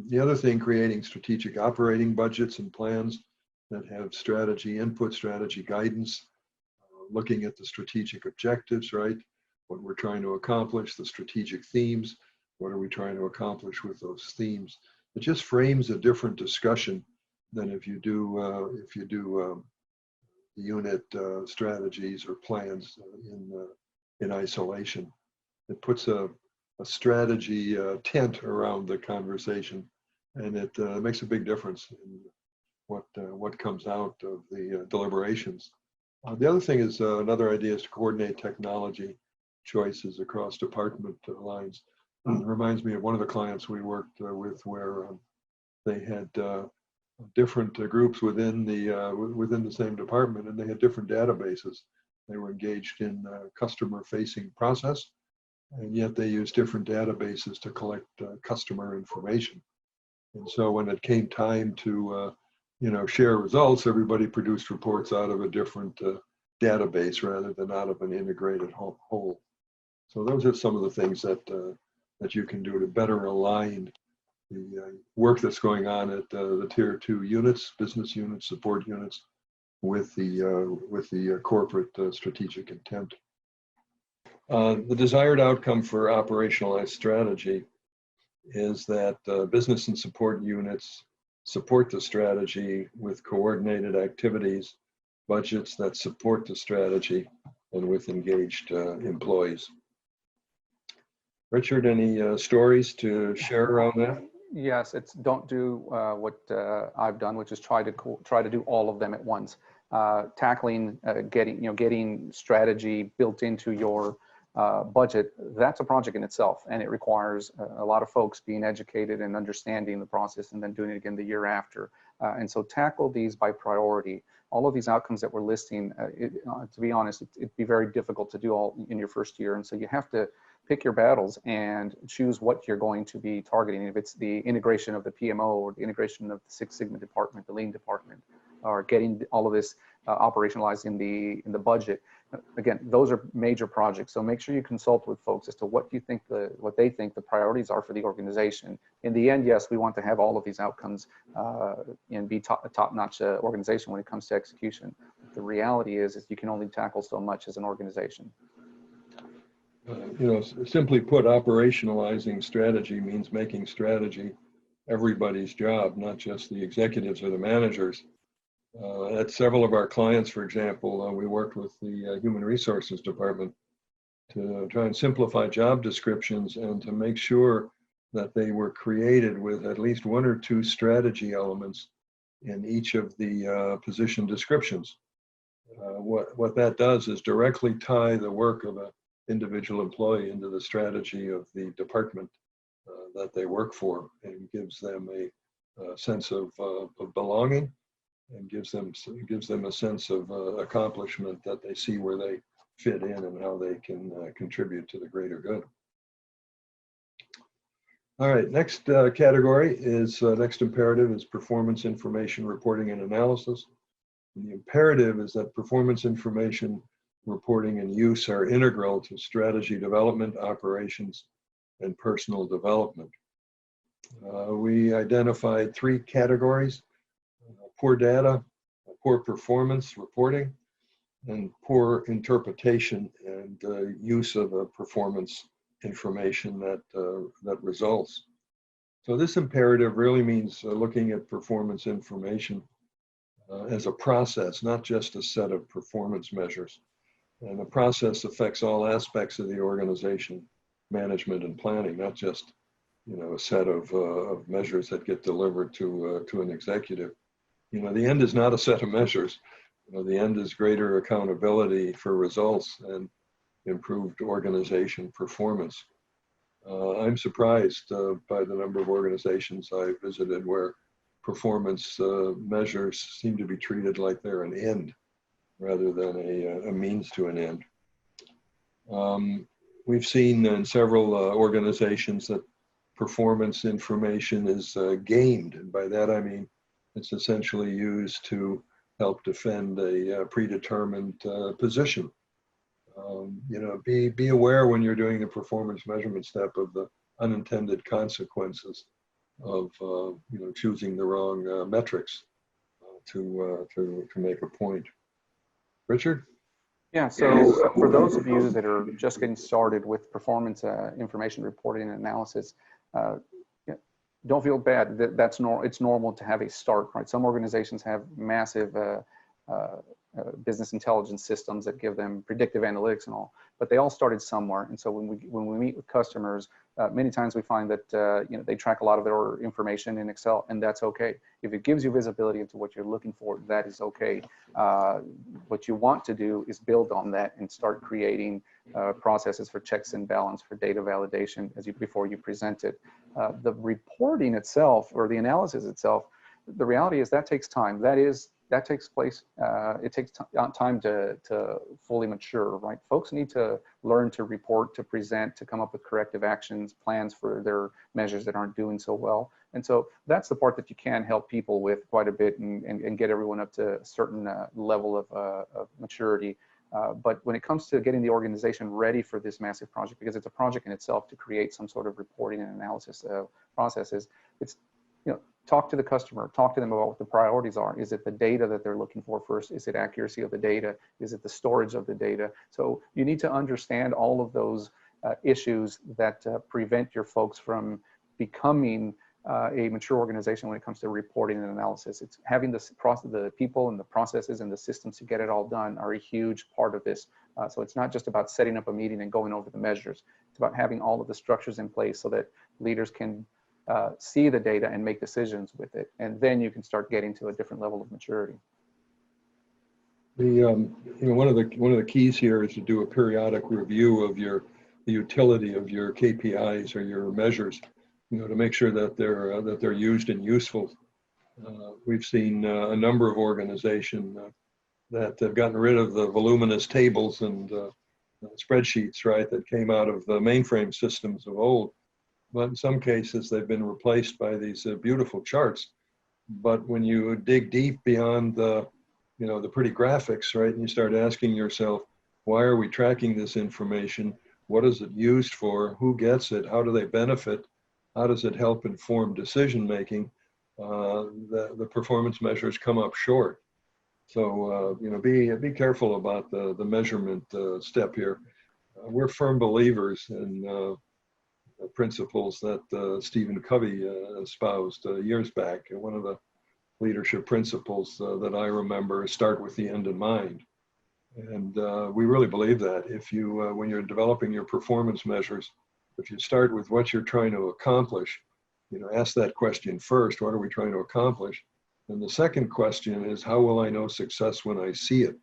Speaker 1: The other thing, creating strategic operating budgets and plans that have strategy input, strategy guidance, looking at the strategic objectives, right? What we're trying to accomplish, the strategic themes, what are we trying to accomplish with those themes? It just frames a different discussion than if you do unit strategies or plans in isolation. It puts a strategy tent around the conversation, and it makes a big difference in what comes out of the deliberations. The other thing is another idea is to coordinate technology choices across department lines. It reminds me of one of the clients we worked with where they had different groups within the same department, and they had different databases. They were engaged in customer-facing process, and yet they used different databases to collect customer information. And so when it came time to share results, everybody produced reports out of a different database rather than out of an integrated whole. So those are some of the things that you can do to better align the work that's going on at the tier 2 units, business units, support units, with the corporate strategic intent. The desired outcome for operationalized strategy is that business and support units support the strategy with coordinated activities, budgets that support the strategy, and with engaged employees. Richard, any stories to share around that?
Speaker 2: Yes, it's don't do what I've done, which is try to do all of them at once. Tackling getting strategy built into your budget, that's a project in itself, and it requires a lot of folks being educated and understanding the process, and then doing it again the year after. And so tackle these by priority. All of these outcomes that we're listing, to be honest, it'd be very difficult to do all in your first year, and so you have to pick your battles and choose what you're going to be targeting. If it's the integration of the PMO or the integration of the Six Sigma department, the lean department, or getting all of this operationalized in the budget. Again, those are major projects. So make sure you consult with folks as to what they think the priorities are for the organization. In the end, yes, we want to have all of these outcomes and be a top-notch organization when it comes to execution. The reality is you can only tackle so much as an organization.
Speaker 1: Simply put, operationalizing strategy means making strategy everybody's job, not just the executives or the managers. At several of our clients, for example, we worked with the Human Resources Department to try and simplify job descriptions and to make sure that they were created with at least one or two strategy elements in each of the position descriptions. What that does is directly tie the work of an individual employee into the strategy of the department that they work for, and gives them a sense of belonging, and gives them a sense of accomplishment, that they see where they fit in and how they can contribute to the greater good. All right, next category is, next imperative is performance information reporting and analysis. And the imperative is that performance information reporting and use are integral to strategy development, operations, and personal development. We identified three categories: poor data, poor performance reporting, and poor interpretation and use of a performance information that results. So this imperative really means looking at performance information as a process, not just a set of performance measures. And the process affects all aspects of the organization, management and planning, not just a set of measures that get delivered to an executive. The end is not a set of measures. The end is greater accountability for results and improved organization performance. I'm surprised by the number of organizations I visited where performance measures seem to be treated like they're an end rather than a means to an end. We've seen in several organizations that performance information is gamed, and by that I mean it's essentially used to help defend a predetermined position. Be aware when you're doing the performance measurement step of the unintended consequences of choosing the wrong metrics to make a point. Richard?
Speaker 2: Yeah, so for those of you that are just getting started with performance information reporting and analysis, don't feel bad. It's normal to have a start, right? Some organizations have massive business intelligence systems that give them predictive analytics and all, but they all started somewhere. And so when we meet with customers, many times we find that they track a lot of their information in Excel, and that's okay. If it gives you visibility into what you're looking for, that is okay. What you want to do is build on that and start creating processes for checks and balance, for data validation before you present it. The reporting itself, or the analysis itself, the reality is that takes time. That takes place. It takes time to fully mature, right? Folks need to learn to report, to present, to come up with corrective actions, plans for their measures that aren't doing so well. And so that's the part that you can help people with quite a bit and get everyone up to a certain level of maturity. But when it comes to getting the organization ready for this massive project, because it's a project in itself to create some sort of reporting and analysis processes, it's, talk to the customer, talk to them about what the priorities are. Is it the data that they're looking for first? Is it accuracy of the data? Is it the storage of the data? So you need to understand all of those issues that prevent your folks from becoming a mature organization when it comes to reporting and analysis. It's having this process, the people and the processes and the systems to get it all done are a huge part of this. So it's not just about setting up a meeting and going over the measures. It's about having all of the structures in place so that leaders can see the data and make decisions with it. And then you can start getting to a different level of maturity.
Speaker 1: One of the keys here is to do a periodic review of the utility of your KPIs or your measures, to make sure that they're used and useful. We've seen a number of organizations that have gotten rid of the voluminous tables and spreadsheets, right, that came out of the mainframe systems of old. But in some cases, they've been replaced by these beautiful charts. But when you dig deep beyond the pretty graphics, right, and you start asking yourself, why are we tracking this information? What is it used for? Who gets it? How do they benefit? How does it help inform decision making? The performance measures come up short. So be careful about the measurement step here. We're firm believers in principles that Stephen Covey espoused years back. And one of the leadership principles that I remember is start with the end in mind. And we really believe that if you, when you're developing your performance measures, if you start with what you're trying to accomplish, ask that question first, what are we trying to accomplish? And the second question is, how will I know success when I see it?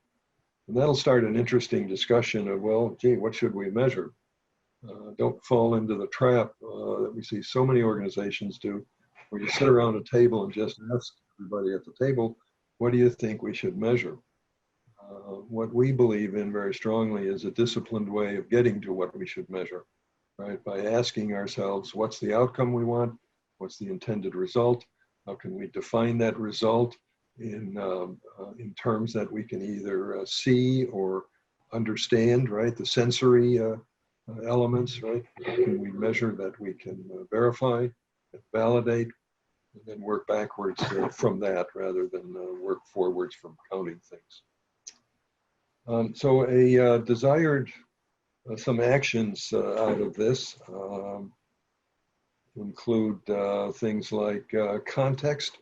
Speaker 1: And that'll start an interesting discussion of, well, gee, what should we measure? Don't fall into the trap that we see so many organizations do, where you sit around a table and just ask everybody at the table, what do you think we should measure? What we believe in very strongly is a disciplined way of getting to what we should measure, right? By asking ourselves, what's the outcome we want? What's the intended result? How can we define that result in terms that we can either see or understand, right? The sensory elements, right? How can we measure that we can verify, validate, and then work backwards from that rather than work forwards from counting things. So a desired, some actions out of this include things like context.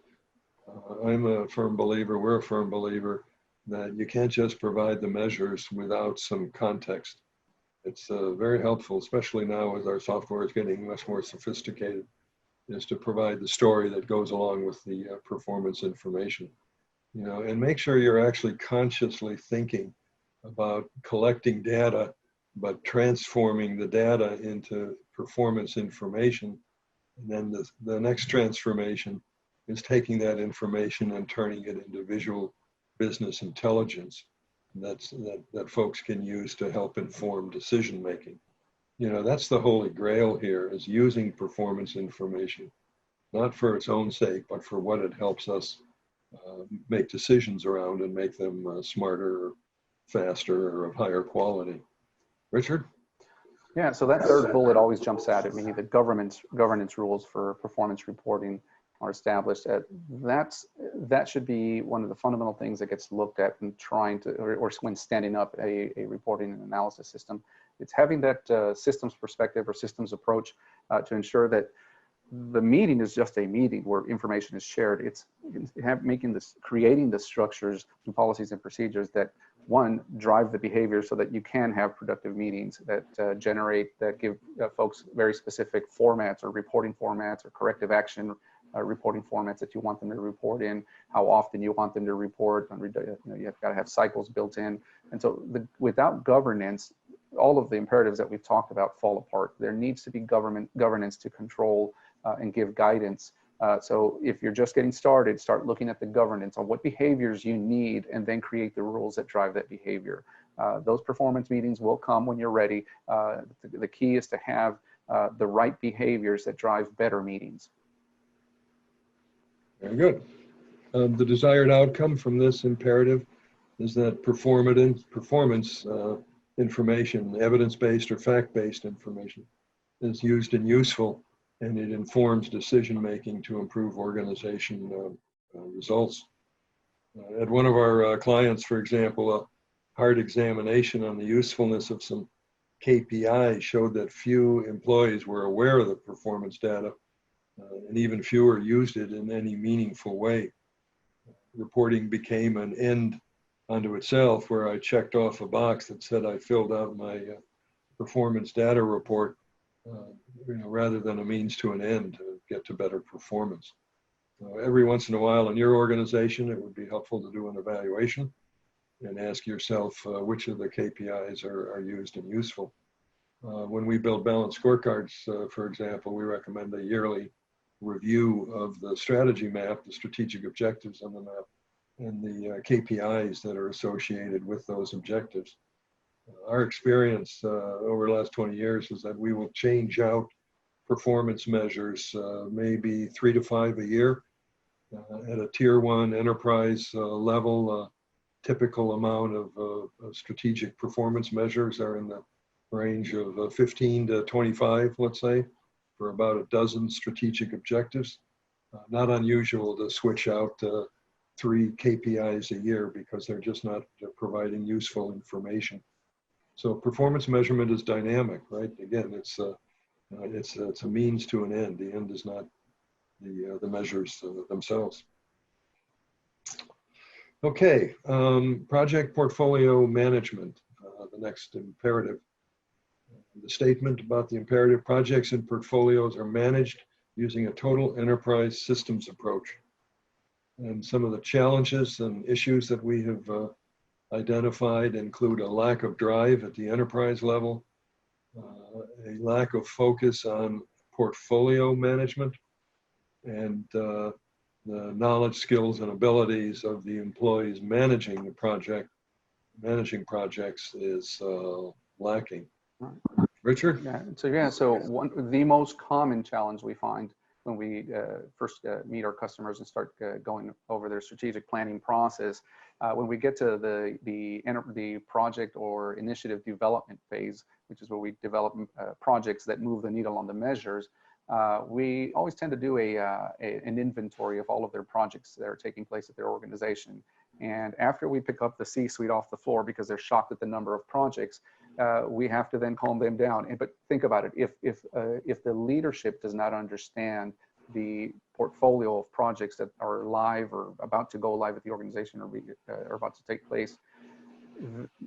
Speaker 1: I'm a firm believer, we're a firm believer, that you can't just provide the measures without some context. It's very helpful, especially now as our software is getting much more sophisticated, is to provide the story that goes along with the performance information. And make sure you're actually consciously thinking about collecting data, but transforming the data into performance information. And then the next transformation is taking that information and turning it into visual business intelligence that folks can use to help inform decision making. That's the holy grail here, is using performance information, not for its own sake, but for what it helps us make decisions around and make them smarter, faster, or of higher quality. Richard?
Speaker 2: Yeah, so that third bullet always jumps out at me. The governance rules for performance reporting are established. That should be one of the fundamental things that gets looked at in trying to, or when standing up a reporting and analysis system. It's having that systems perspective or systems approach to ensure that the meeting is just a meeting where information is shared. It's creating the structures and policies and procedures that, one, drive the behavior so that you can have productive meetings that that give folks very specific formats or reporting formats or corrective action reporting formats that you want them to report in, how often you want them to report. You've got to have cycles built in. And so without governance, all of the imperatives that we've talked about fall apart. There needs to be governance to control and give guidance. So if you're just getting started, start looking at the governance on what behaviors you need and then create the rules that drive that behavior. Those performance meetings will come when you're ready. The key is to have the right behaviors that drive better meetings.
Speaker 1: Very good. The desired outcome from this imperative is that performance information, evidence-based or fact-based information, is used and useful, and it informs decision-making to improve organization results. At one of our clients, for example, a hard examination on the usefulness of some KPIs showed that few employees were aware of the performance data, and even fewer used it in any meaningful way. Reporting became an end unto itself, where I checked off a box that said I filled out my performance data report, rather than a means to an end to get to better performance. Every once in a while in your organization, it would be helpful to do an evaluation and ask yourself which of the KPIs are used and useful. When we build balanced scorecards, for example, we recommend a yearly review of the strategy map, the strategic objectives on the map, and the KPIs that are associated with those objectives. Our experience over the last 20 years is that we will change out performance measures, maybe 3 to 5 a year. At a tier 1 enterprise level, typical amount of strategic performance measures are in the range of 15 to 25, let's say, for about a dozen strategic objectives. Not unusual to switch out 3 KPIs a year because they're just not providing useful information. So performance measurement is dynamic, right? Again, it's a means to an end. The end is not the measures themselves. Okay, project portfolio management, the next imperative. The statement about the imperative: projects and portfolios are managed using a total enterprise systems approach. And some of the challenges and issues that we have identified include a lack of drive at the enterprise level, a lack of focus on portfolio management, and the knowledge, skills, and abilities of the employees managing projects is lacking. Richard?
Speaker 2: Yeah. So the most common challenge we find when we first meet our customers and start going over their strategic planning process, when we get to the project or initiative development phase, which is where we develop projects that move the needle on the measures, we always tend to do an inventory of all of their projects that are taking place at their organization. And after we pick up the C-suite off the floor because they're shocked at the number of projects, we have to then calm them down. But think about it: if the leadership does not understand the portfolio of projects that are live or about to go live at the organization or about to take place,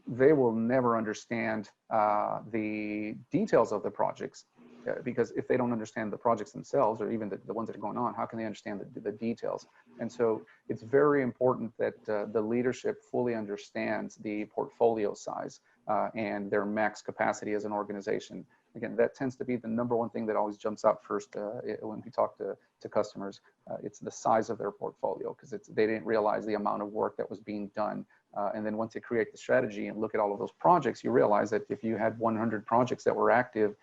Speaker 2: they will never understand the details of the projects. Because if they don't understand the projects themselves, or even the ones that are going on, how can they understand the details? And so it's very important that the leadership fully understands the portfolio size and their max capacity as an organization. Again, that tends to be the number one thing that always jumps out first when we talk to customers. It's the size of their portfolio, because they didn't realize the amount of work that was being done. And then once you create the strategy and look at all of those projects, you realize that if you had 100 projects that were active,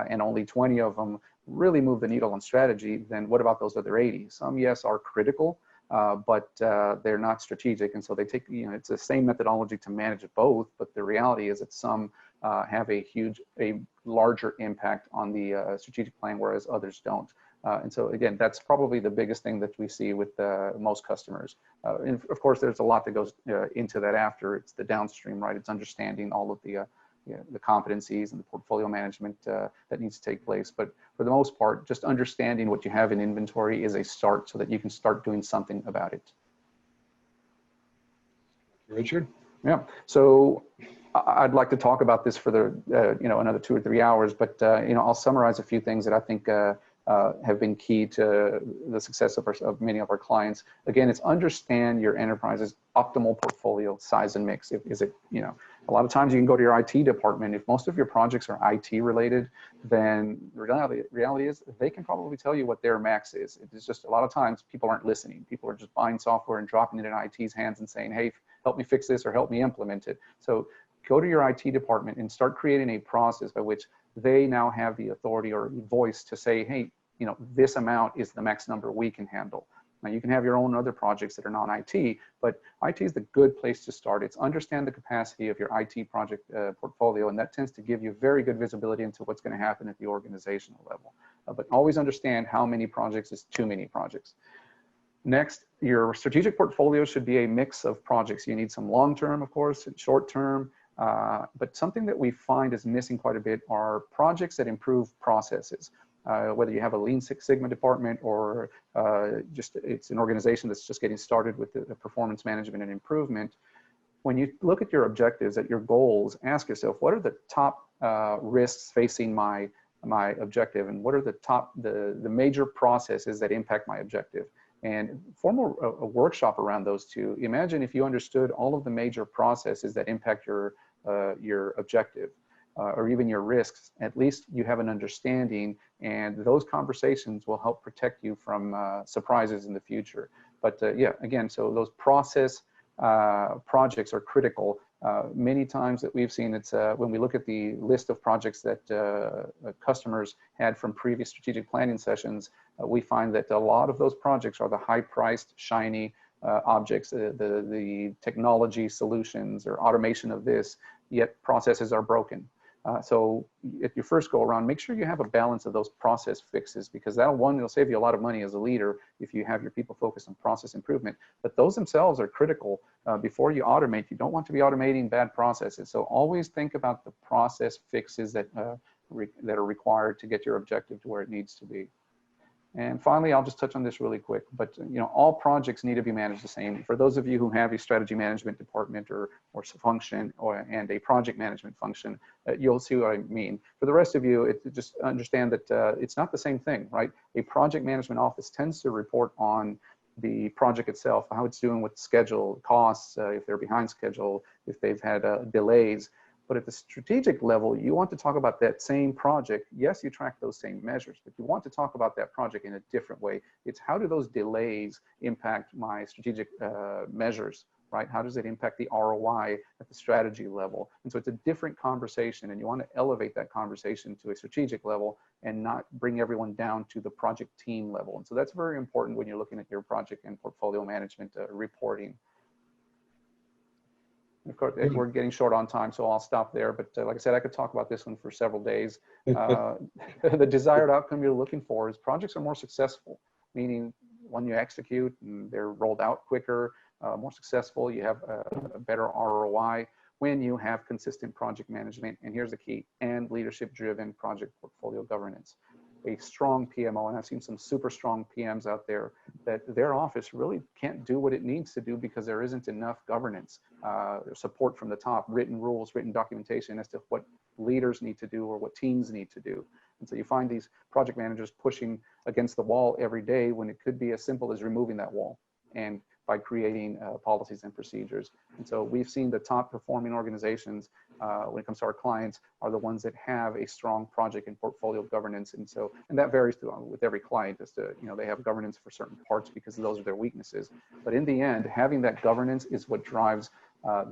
Speaker 2: and only 20 of them really move the needle on strategy, then what about those other 80? Some, yes, are critical, but they're not strategic. And so they take, it's the same methodology to manage both, but the reality is that some have a larger impact on the strategic plan, whereas others don't. And so again, that's probably the biggest thing that we see with most customers. And of course, there's a lot that goes into that after. It's the downstream, right? It's understanding all of the competencies and the portfolio management that needs to take place. But for the most part, just understanding what you have in inventory is a start so that you can start doing something about it.
Speaker 1: Richard?
Speaker 2: Yeah, so I'd like to talk about this for another 2 or 3 hours, but I'll summarize a few things that I think have been key to the success of many of our clients. Again, it's understand your enterprise's optimal portfolio size and mix. A lot of times you can go to your IT department. If most of your projects are IT related, then the reality is they can probably tell you what their max is. It's just a lot of times people aren't listening. People are just buying software and dropping it in IT's hands and saying, hey, help me fix this or help me implement it. So go to your IT department and start creating a process by which they now have the authority or voice to say, hey, this amount is the max number we can handle. Now, you can have your own other projects that are non-IT, but IT is the good place to start. It's understand the capacity of your IT project portfolio, and that tends to give you very good visibility into what's going to happen at the organizational level. But always understand how many projects is too many projects. Next, your strategic portfolio should be a mix of projects. You need some long-term, of course, and short-term, but something that we find is missing quite a bit are projects that improve processes. whether you have a Lean Six Sigma department or just it's an organization that's just getting started with the performance management and improvement. When you look at your objectives, at your goals, ask yourself, what are the top risks facing my objective, and what are the major processes that impact my objective? And form a workshop around those two. Imagine if you understood all of the major processes that impact your objective, or even your risks. At least you have an understanding, and those conversations will help protect you from surprises in the future. But yeah, again, so those process projects are critical. Many times that we've seen, it's when we look at the list of projects that customers had from previous strategic planning sessions, we find that a lot of those projects are the high-priced, shiny objects, the technology solutions or automation of this, yet processes are broken. So at your first go around, make sure you have a balance of those process fixes, because it'll save you a lot of money as a leader if you have your people focused on process improvement. But those themselves are critical. Before you automate, you don't want to be automating bad processes. So always think about the process fixes that are required to get your objective to where it needs to be. And finally, I'll just touch on this really quick, but all projects need to be managed the same. For those of you who have a strategy management department or function and a project management function, you'll see what I mean. For the rest of you, just understand that it's not the same thing, right? A project management office tends to report on the project itself, how it's doing with schedule, costs, if they're behind schedule, if they've had delays. But at the strategic level, you want to talk about that same project. Yes, you track those same measures, but you want to talk about that project in a different way. It's how do those delays impact my strategic measures, right? How does it impact the ROI at the strategy level? And so it's a different conversation, and you want to elevate that conversation to a strategic level and not bring everyone down to the project team level. And so that's very important when you're looking at your project and portfolio management reporting. Of course, we're getting short on time, so I'll stop there. But like I said, I could talk about this one for several days. The desired outcome you're looking for is projects are more successful, meaning when you execute and they're rolled out quicker, more successful, you have a better ROI when you have consistent project management. And here's the key, and leadership-driven project portfolio governance. A strong PMO, and I've seen some super strong PMs out there, that their office really can't do what it needs to do because there isn't enough governance, support from the top, written rules, written documentation as to what leaders need to do or what teams need to do. And so you find these project managers pushing against the wall every day when it could be as simple as removing that wall and by creating policies and procedures. And so we've seen the top performing organizations when it comes to our clients are the ones that have a strong project and portfolio governance. And so, and that varies with every client as to, they have governance for certain parts because those are their weaknesses. But in the end, having that governance is what drives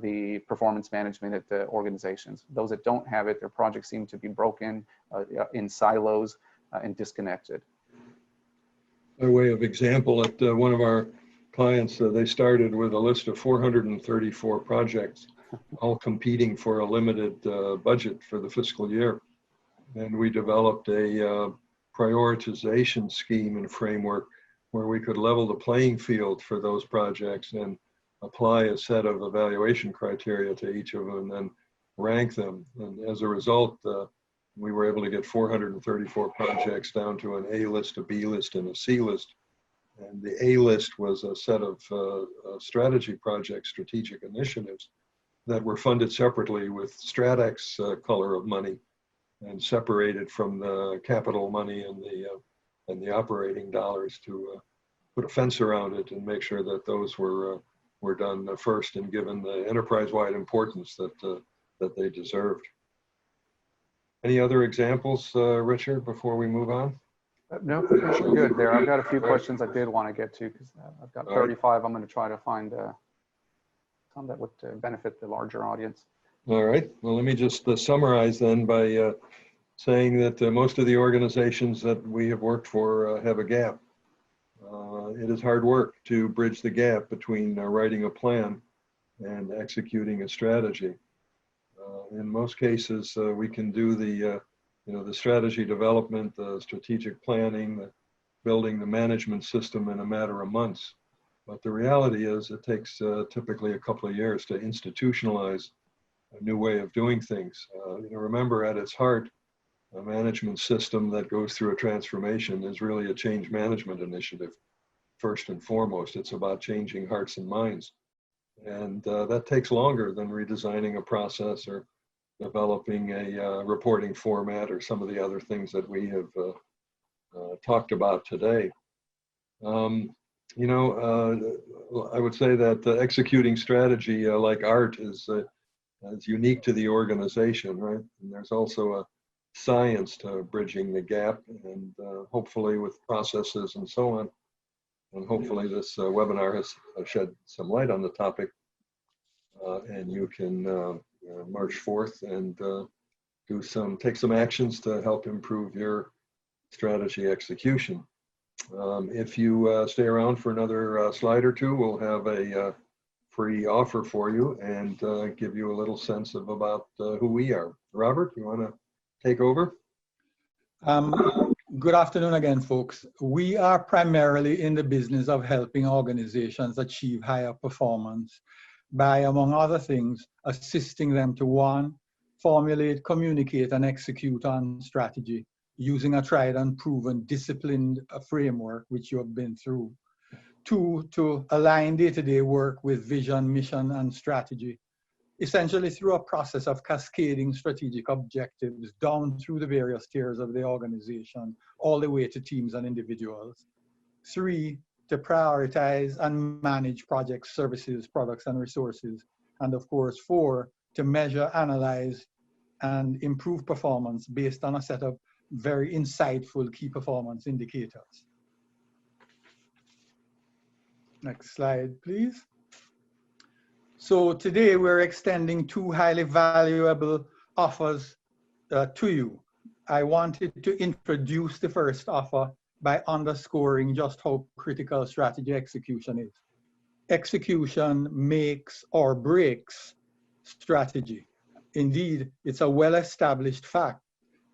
Speaker 2: the performance management at the organizations. Those that don't have it, their projects seem to be broken in silos and disconnected.
Speaker 1: By way of example, at one of our clients, they started with a list of 434 projects, all competing for a limited budget for the fiscal year. And we developed a prioritization scheme and framework where we could level the playing field for those projects and apply a set of evaluation criteria to each of them and then rank them. And as a result, we were able to get 434 projects down to an A list, a B list, and a C list. And the A list was a set of strategy projects, strategic initiatives that were funded separately with StratX color of money and separated from the capital money and the operating dollars to put a fence around it and make sure that those were done first and given the enterprise-wide importance that they deserved. Any other examples, Richard, before we move on?
Speaker 2: No, good there. I've got a few questions I did want to get to because I've got 35. I'm going to try to find some that would benefit the larger audience.
Speaker 1: All right. Well, let me just summarize then by saying that most of the organizations that we have worked for have a gap. It is hard work to bridge the gap between writing a plan and executing a strategy. In most cases, we can do the strategy development, the strategic planning, the building the management system in a matter of months. But the reality is it takes typically a couple of years to institutionalize a new way of doing things. Remember, at its heart, management system that goes through a transformation is really a change management initiative. First and foremost, it's about changing hearts and minds. And that takes longer than redesigning a process or developing a reporting format or some of the other things that we have talked about today. I would say that executing strategy like art is unique to the organization, right? And there's also a science to bridging the gap, and hopefully with processes and so on. And hopefully this webinar has shed some light on the topic, and you can march forth and take some actions to help improve your strategy execution. If you stay around for another slide or two, we'll have a free offer for you and give you a little sense of about who we are. Robert, you want to take over?
Speaker 3: Good afternoon again, folks. We are primarily in the business of helping organizations achieve higher performance by, among other things, assisting them to, one, formulate, communicate, and execute on strategy using a tried and proven disciplined framework, which you have been through. Two, to align day-to-day work with vision, mission, and strategy, essentially through a process of cascading strategic objectives down through the various tiers of the organization, all the way to teams and individuals. Three, to prioritize and manage projects, services, products, and resources. And of course, four, to measure, analyze, and improve performance based on a set of very insightful key performance indicators. Next slide, please. So today we're extending two highly valuable offers to you. I wanted to introduce the first offer by underscoring just how critical strategy execution is. Execution makes or breaks strategy. Indeed, it's a well-established fact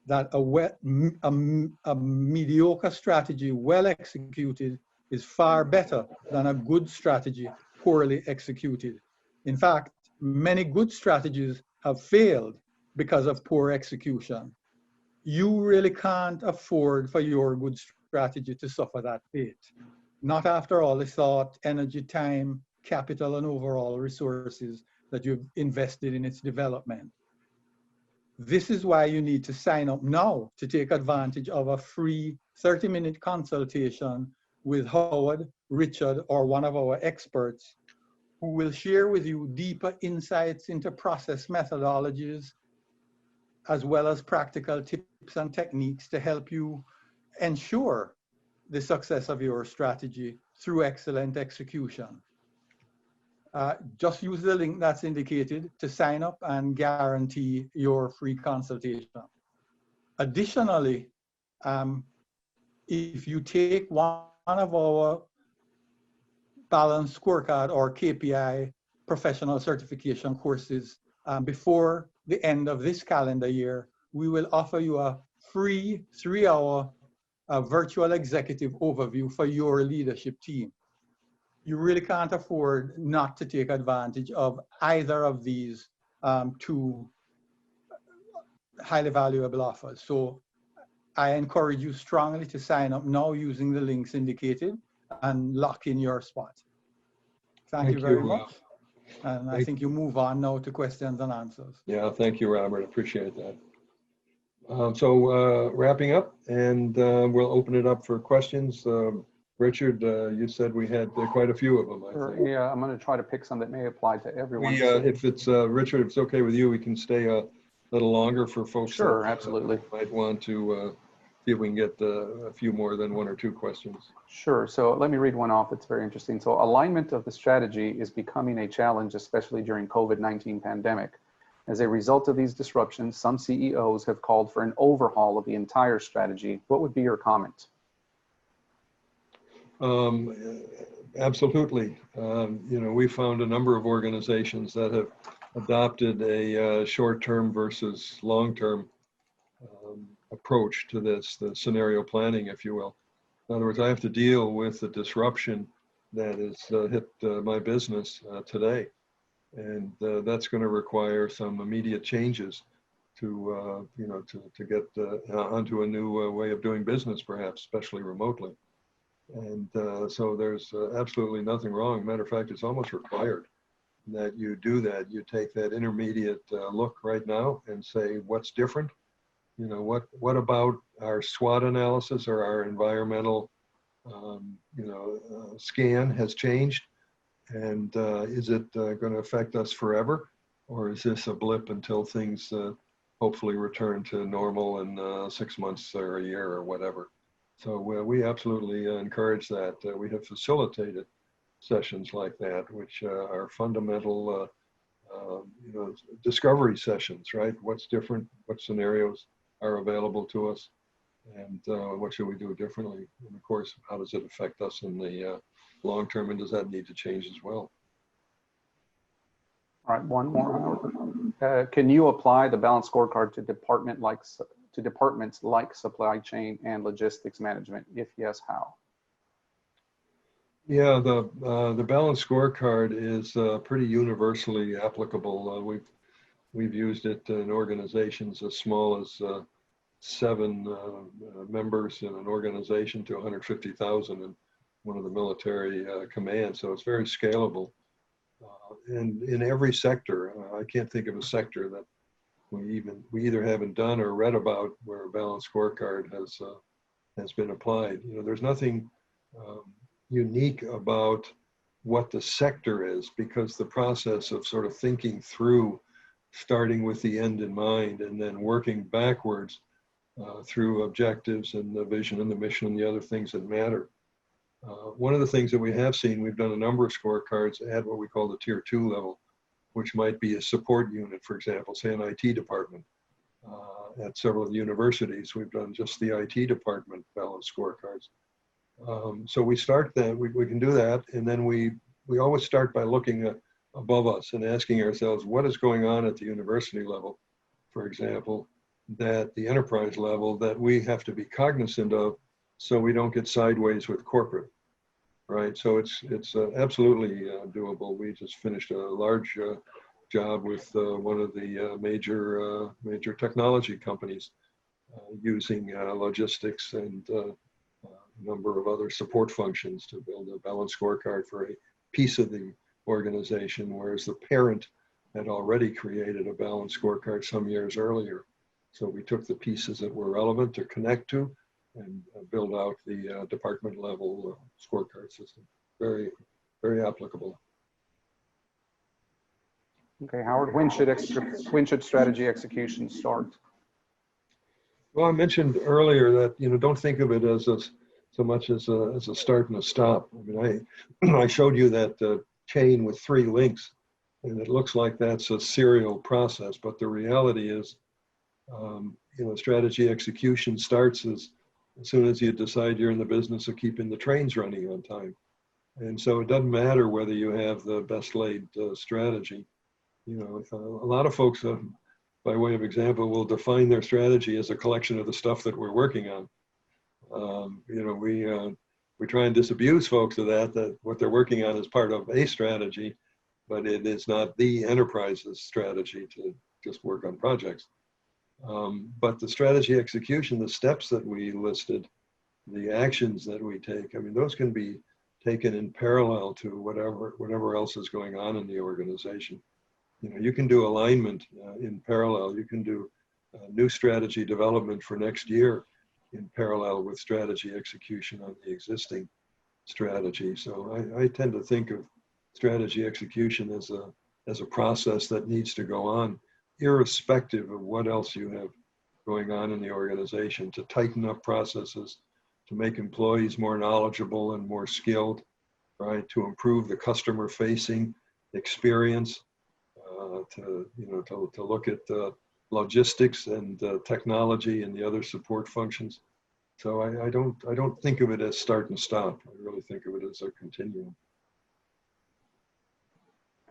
Speaker 3: that a mediocre strategy well executed is far better than a good strategy poorly executed. In fact, many good strategies have failed because of poor execution. You really can't afford for your good strategy to suffer that fate. Not after all the thought, energy, time, capital, and overall resources that you've invested in its development. This is why you need to sign up now to take advantage of a free 30-minute consultation with Howard, Richard, or one of our experts who will share with you deeper insights into process methodologies, as well as practical tips and techniques to help you ensure the success of your strategy through excellent execution. Just use the link that's indicated to sign up and guarantee your free consultation. Additionally, if you take one of our Balanced Scorecard or KPI professional certification courses before the end of this calendar year, we will offer you a free 3-hour virtual executive overview for your leadership team. You really can't afford not to take advantage of either of these two highly valuable offers. So I encourage you strongly to sign up now using the links indicated and lock in your spot. Thank you very much. And I think you move on now to questions and answers.
Speaker 1: Yeah, thank you, Robert. Appreciate that. So wrapping up, and we'll open it up for questions. Richard, you said we had quite a few of them, I think.
Speaker 2: Yeah, I'm going to try to pick some that may apply to everyone.
Speaker 1: If it's, Richard, if it's okay with you, we can stay a little longer for folks.
Speaker 2: Sure,
Speaker 1: that,
Speaker 2: absolutely.
Speaker 1: Might want to see if we can get a few more than 1 or 2 questions.
Speaker 2: Sure, so let me read one off. It's very interesting. So alignment of the strategy is becoming a challenge, especially during COVID-19 pandemic. As a result of these disruptions, some CEOs have called for an overhaul of the entire strategy. What would be your comment?
Speaker 1: Absolutely. We found a number of organizations that have adopted a short-term versus long-term approach to this, the scenario planning, if you will. In other words, I have to deal with the disruption that has hit my business today. And that's going to require some immediate changes you know, to get onto a new way of doing business, perhaps, especially remotely. And so there's absolutely nothing wrong. Matter of fact, it's almost required that you do that. You take that intermediate look right now and say, what's different? You know, what about our SWOT analysis or our environmental, you know, scan has changed? And is it going to affect us forever? Or is this a blip until things hopefully return to normal in 6 months or a year or whatever? So we absolutely encourage that. We have facilitated sessions like that, which are fundamental, you know, discovery sessions, right? What's different? What scenarios are available to us? And what should we do differently? And of course, how does it affect us in the long term? And does that need to change as well?
Speaker 2: All right, one more, Howard. Can you apply the balanced scorecard to departments like supply chain and logistics management? If yes, how?
Speaker 1: Yeah, the balanced scorecard is pretty universally applicable. We've used it in organizations as small as 7 members in an organization to 150,000 in one of the military commands. So it's very scalable. And in every sector, I can't think of a sector that we either haven't done or read about where a balanced scorecard has been applied. You know, there's nothing unique about what the sector is, because the process of sort of thinking through, starting with the end in mind and then working backwards through objectives and the vision and the mission and the other things that matter. One of the things that we have seen, we've done a number of scorecards at what we call the tier 2 level, which might be a support unit, for example, say an IT department. At several of the universities, we've done just the IT department balanced scorecards. So we start that, we can do that, and then we always start by looking above us and asking ourselves, what is going on at the university level, for example, that the enterprise level that we have to be cognizant of so we don't get sideways with corporate, right? So it's absolutely doable. We just finished a large job with one of the major technology companies using logistics and a number of other support functions to build a balanced scorecard for a piece of the organization, whereas the parent had already created a balanced scorecard some years earlier. So we took the pieces that were relevant to connect to and build out the department level scorecard system. Very, very applicable.
Speaker 2: Okay, Howard, when should strategy execution start?
Speaker 1: Well, I mentioned earlier that, you know, don't think of it as so much as a start and a stop. I mean, I showed you that chain with 3 links, and it looks like that's a serial process, but the reality is, you know, strategy execution starts as soon as you decide you're in the business of keeping the trains running on time. And so it doesn't matter whether you have the best laid strategy. You know, a lot of folks, by way of example, will define their strategy as a collection of the stuff that we're working on. You know, we try and disabuse folks of that what they're working on is part of a strategy, but it is not the enterprise's strategy to just work on projects. But the strategy execution, the steps that we listed, the actions that we take, I mean, those can be taken in parallel to whatever else is going on in the organization. You know, you can do alignment in parallel. You can do new strategy development for next year in parallel with strategy execution on the existing strategy. So I tend to think of strategy execution as a process that needs to go on, irrespective of what else you have going on in the organization, to tighten up processes, to make employees more knowledgeable and more skilled, right? To improve the customer facing experience, to look at logistics and technology and the other support functions. So I don't think of it as start and stop. I really think of it as a continuum.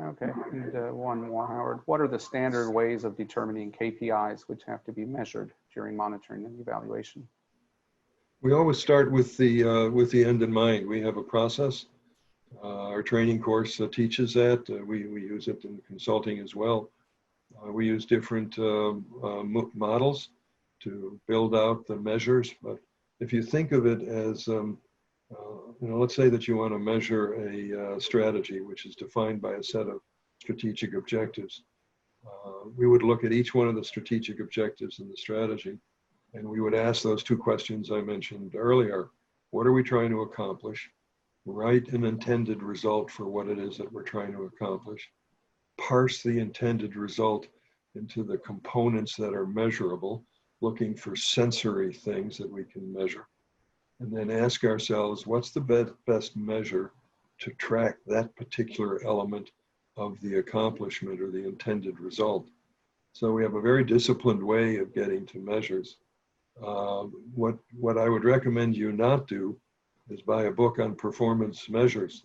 Speaker 2: Okay, and one more, Howard. What are the standard ways of determining KPIs which have to be measured during monitoring and evaluation?
Speaker 1: We always start with the end in mind. We have a process. Our training course teaches that. We use it in consulting as well. We use different models to build out the measures. But if you think of it as, let's say that you want to measure a strategy, which is defined by a set of strategic objectives. We would look at each one of the strategic objectives in the strategy, and we would ask those two questions I mentioned earlier. What are we trying to accomplish? Write an intended result for what it is that we're trying to accomplish. Parse the intended result into the components that are measurable, looking for sensory things that we can measure. And then ask ourselves, what's the best measure to track that particular element of the accomplishment or the intended result? So we have a very disciplined way of getting to measures. What I would recommend you not do is buy a book on performance measures.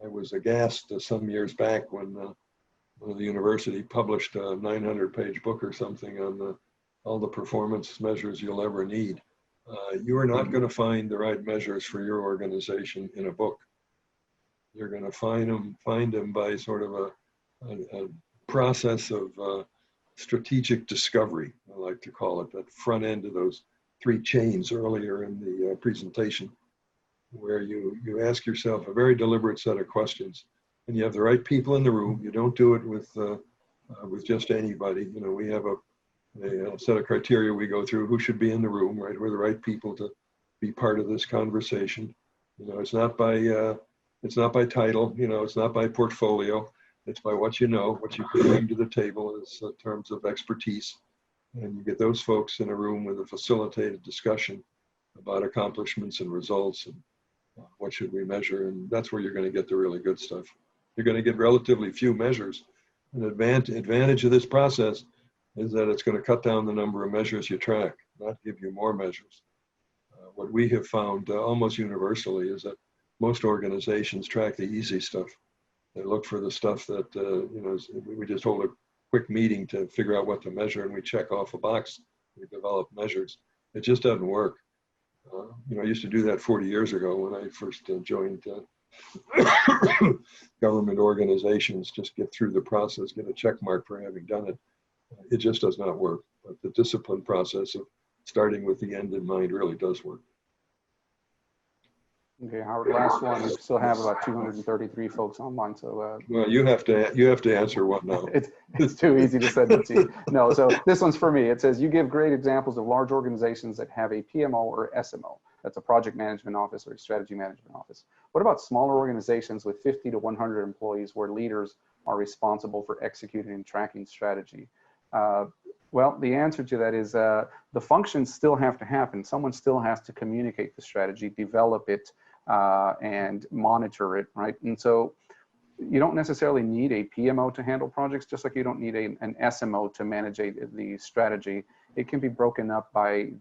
Speaker 1: I was aghast some years back when the university published a 900-page book or something on all the performance measures you'll ever need. You are not going to find the right measures for your organization in a book. You're going to find them by sort of a process of strategic discovery, I like to call it, that front end of those three chains earlier in the presentation, where you ask yourself a very deliberate set of questions, and you have the right people in the room. You don't do it with just anybody. You know, we have a set of criteria we go through. Who should be in the room, right? We're the right people to be part of this conversation. You know, it's not by title. You know, it's not by portfolio. It's by what you know, what you can bring to the table in terms of expertise. And you get those folks in a room with a facilitated discussion about accomplishments and results and what should we measure. And that's where you're going to get the really good stuff. You're going to get relatively few measures. An advantage of this process is that it's going to cut down the number of measures you track, not give you more measures. What we have found almost universally is that most organizations track the easy stuff. They look for the stuff that, we just hold a quick meeting to figure out what to measure, and we check off a box. We develop measures. It just doesn't work. I used to do that 40 years ago when I first joined government organizations, just get through the process, get a check mark for having done it. It just does not work. But the discipline process of starting with the end in mind really does work.
Speaker 2: Okay, Howard, last one. We still have about 233 folks online, so.
Speaker 1: Well, you have to answer what now?
Speaker 2: It's too easy to send it to you. No, so this one's for me. It says, you give great examples of large organizations that have a PMO or SMO. That's a project management office or a strategy management office. What about smaller organizations with 50 to 100 employees where leaders are responsible for executing and tracking strategy? Well, the answer to that is the functions still have to happen. Someone still has to communicate the strategy, develop it, and monitor it, right? And so you don't necessarily need a PMO to handle projects, just like you don't need an SMO to manage the strategy. It can be broken up by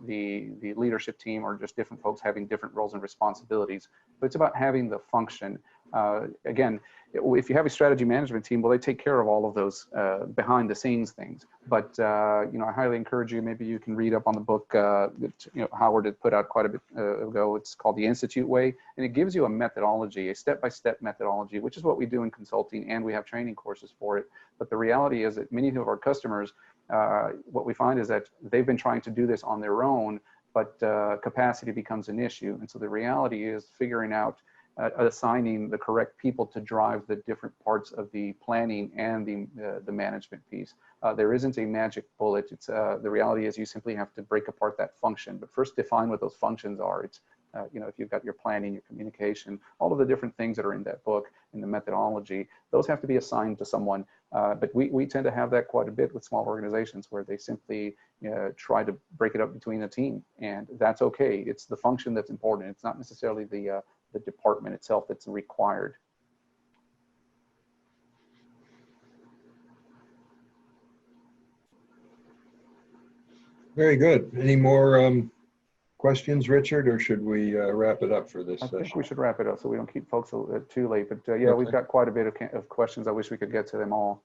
Speaker 2: the leadership team or just different folks having different roles and responsibilities. But it's about having the function. Again, if you have a strategy management team, well, they take care of all of those behind the scenes things. But I highly encourage you. Maybe you can read up on the book that Howard had put out quite a bit ago. It's called The Institute Way, and it gives you a methodology, a step-by-step methodology, which is what we do in consulting, and we have training courses for it. But the reality is that many of our customers, what we find is that they've been trying to do this on their own, but capacity becomes an issue. And so the reality is figuring out assigning the correct people to drive the different parts of the planning and the management piece. There isn't a magic bullet. It's the reality is you simply have to break apart that function, but first define what those functions are. It's if you've got your planning, your communication, all of the different things that are in that book, in the methodology, those have to be assigned to someone. But we tend to have that quite a bit with small organizations where they simply try to break it up between a team, and that's okay. It's the function that's important. It's not necessarily the department itself that's required.
Speaker 1: Very good. Any more questions, Richard, or should we wrap it up for this session?
Speaker 2: I think we should wrap it up so we don't keep folks too late. But yeah, okay. We've got quite a bit of questions. I wish we could get to them all.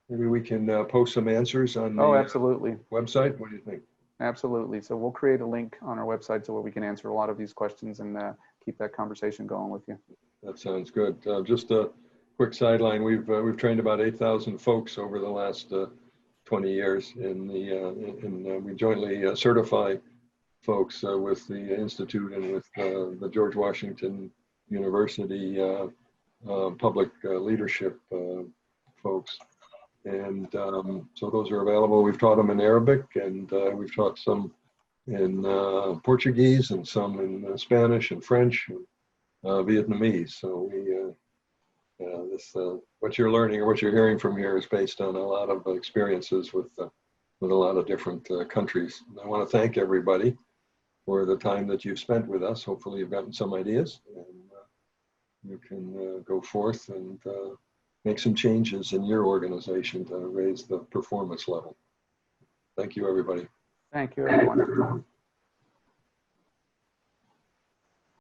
Speaker 1: Maybe we can post some answers on the
Speaker 2: absolutely.
Speaker 1: Website. What do you think?
Speaker 2: Absolutely. So we'll create a link on our website so where we can answer a lot of these questions and keep that conversation going with you.
Speaker 1: That sounds good. Just a quick sideline, we've trained about 8,000 folks over the last 20 years we jointly certify folks with the Institute and with the George Washington University public leadership folks. And so those are available. We've taught them in Arabic, and we've taught some in Portuguese and some in Spanish and French and Vietnamese. So what you're learning or what you're hearing from here is based on a lot of experiences with a lot of different countries. And I want to thank everybody for the time that you've spent with us. Hopefully you've gotten some ideas, and you can go forth and make some changes in your organization to raise the performance level. Thank you, everybody.
Speaker 2: Thank you, everyone.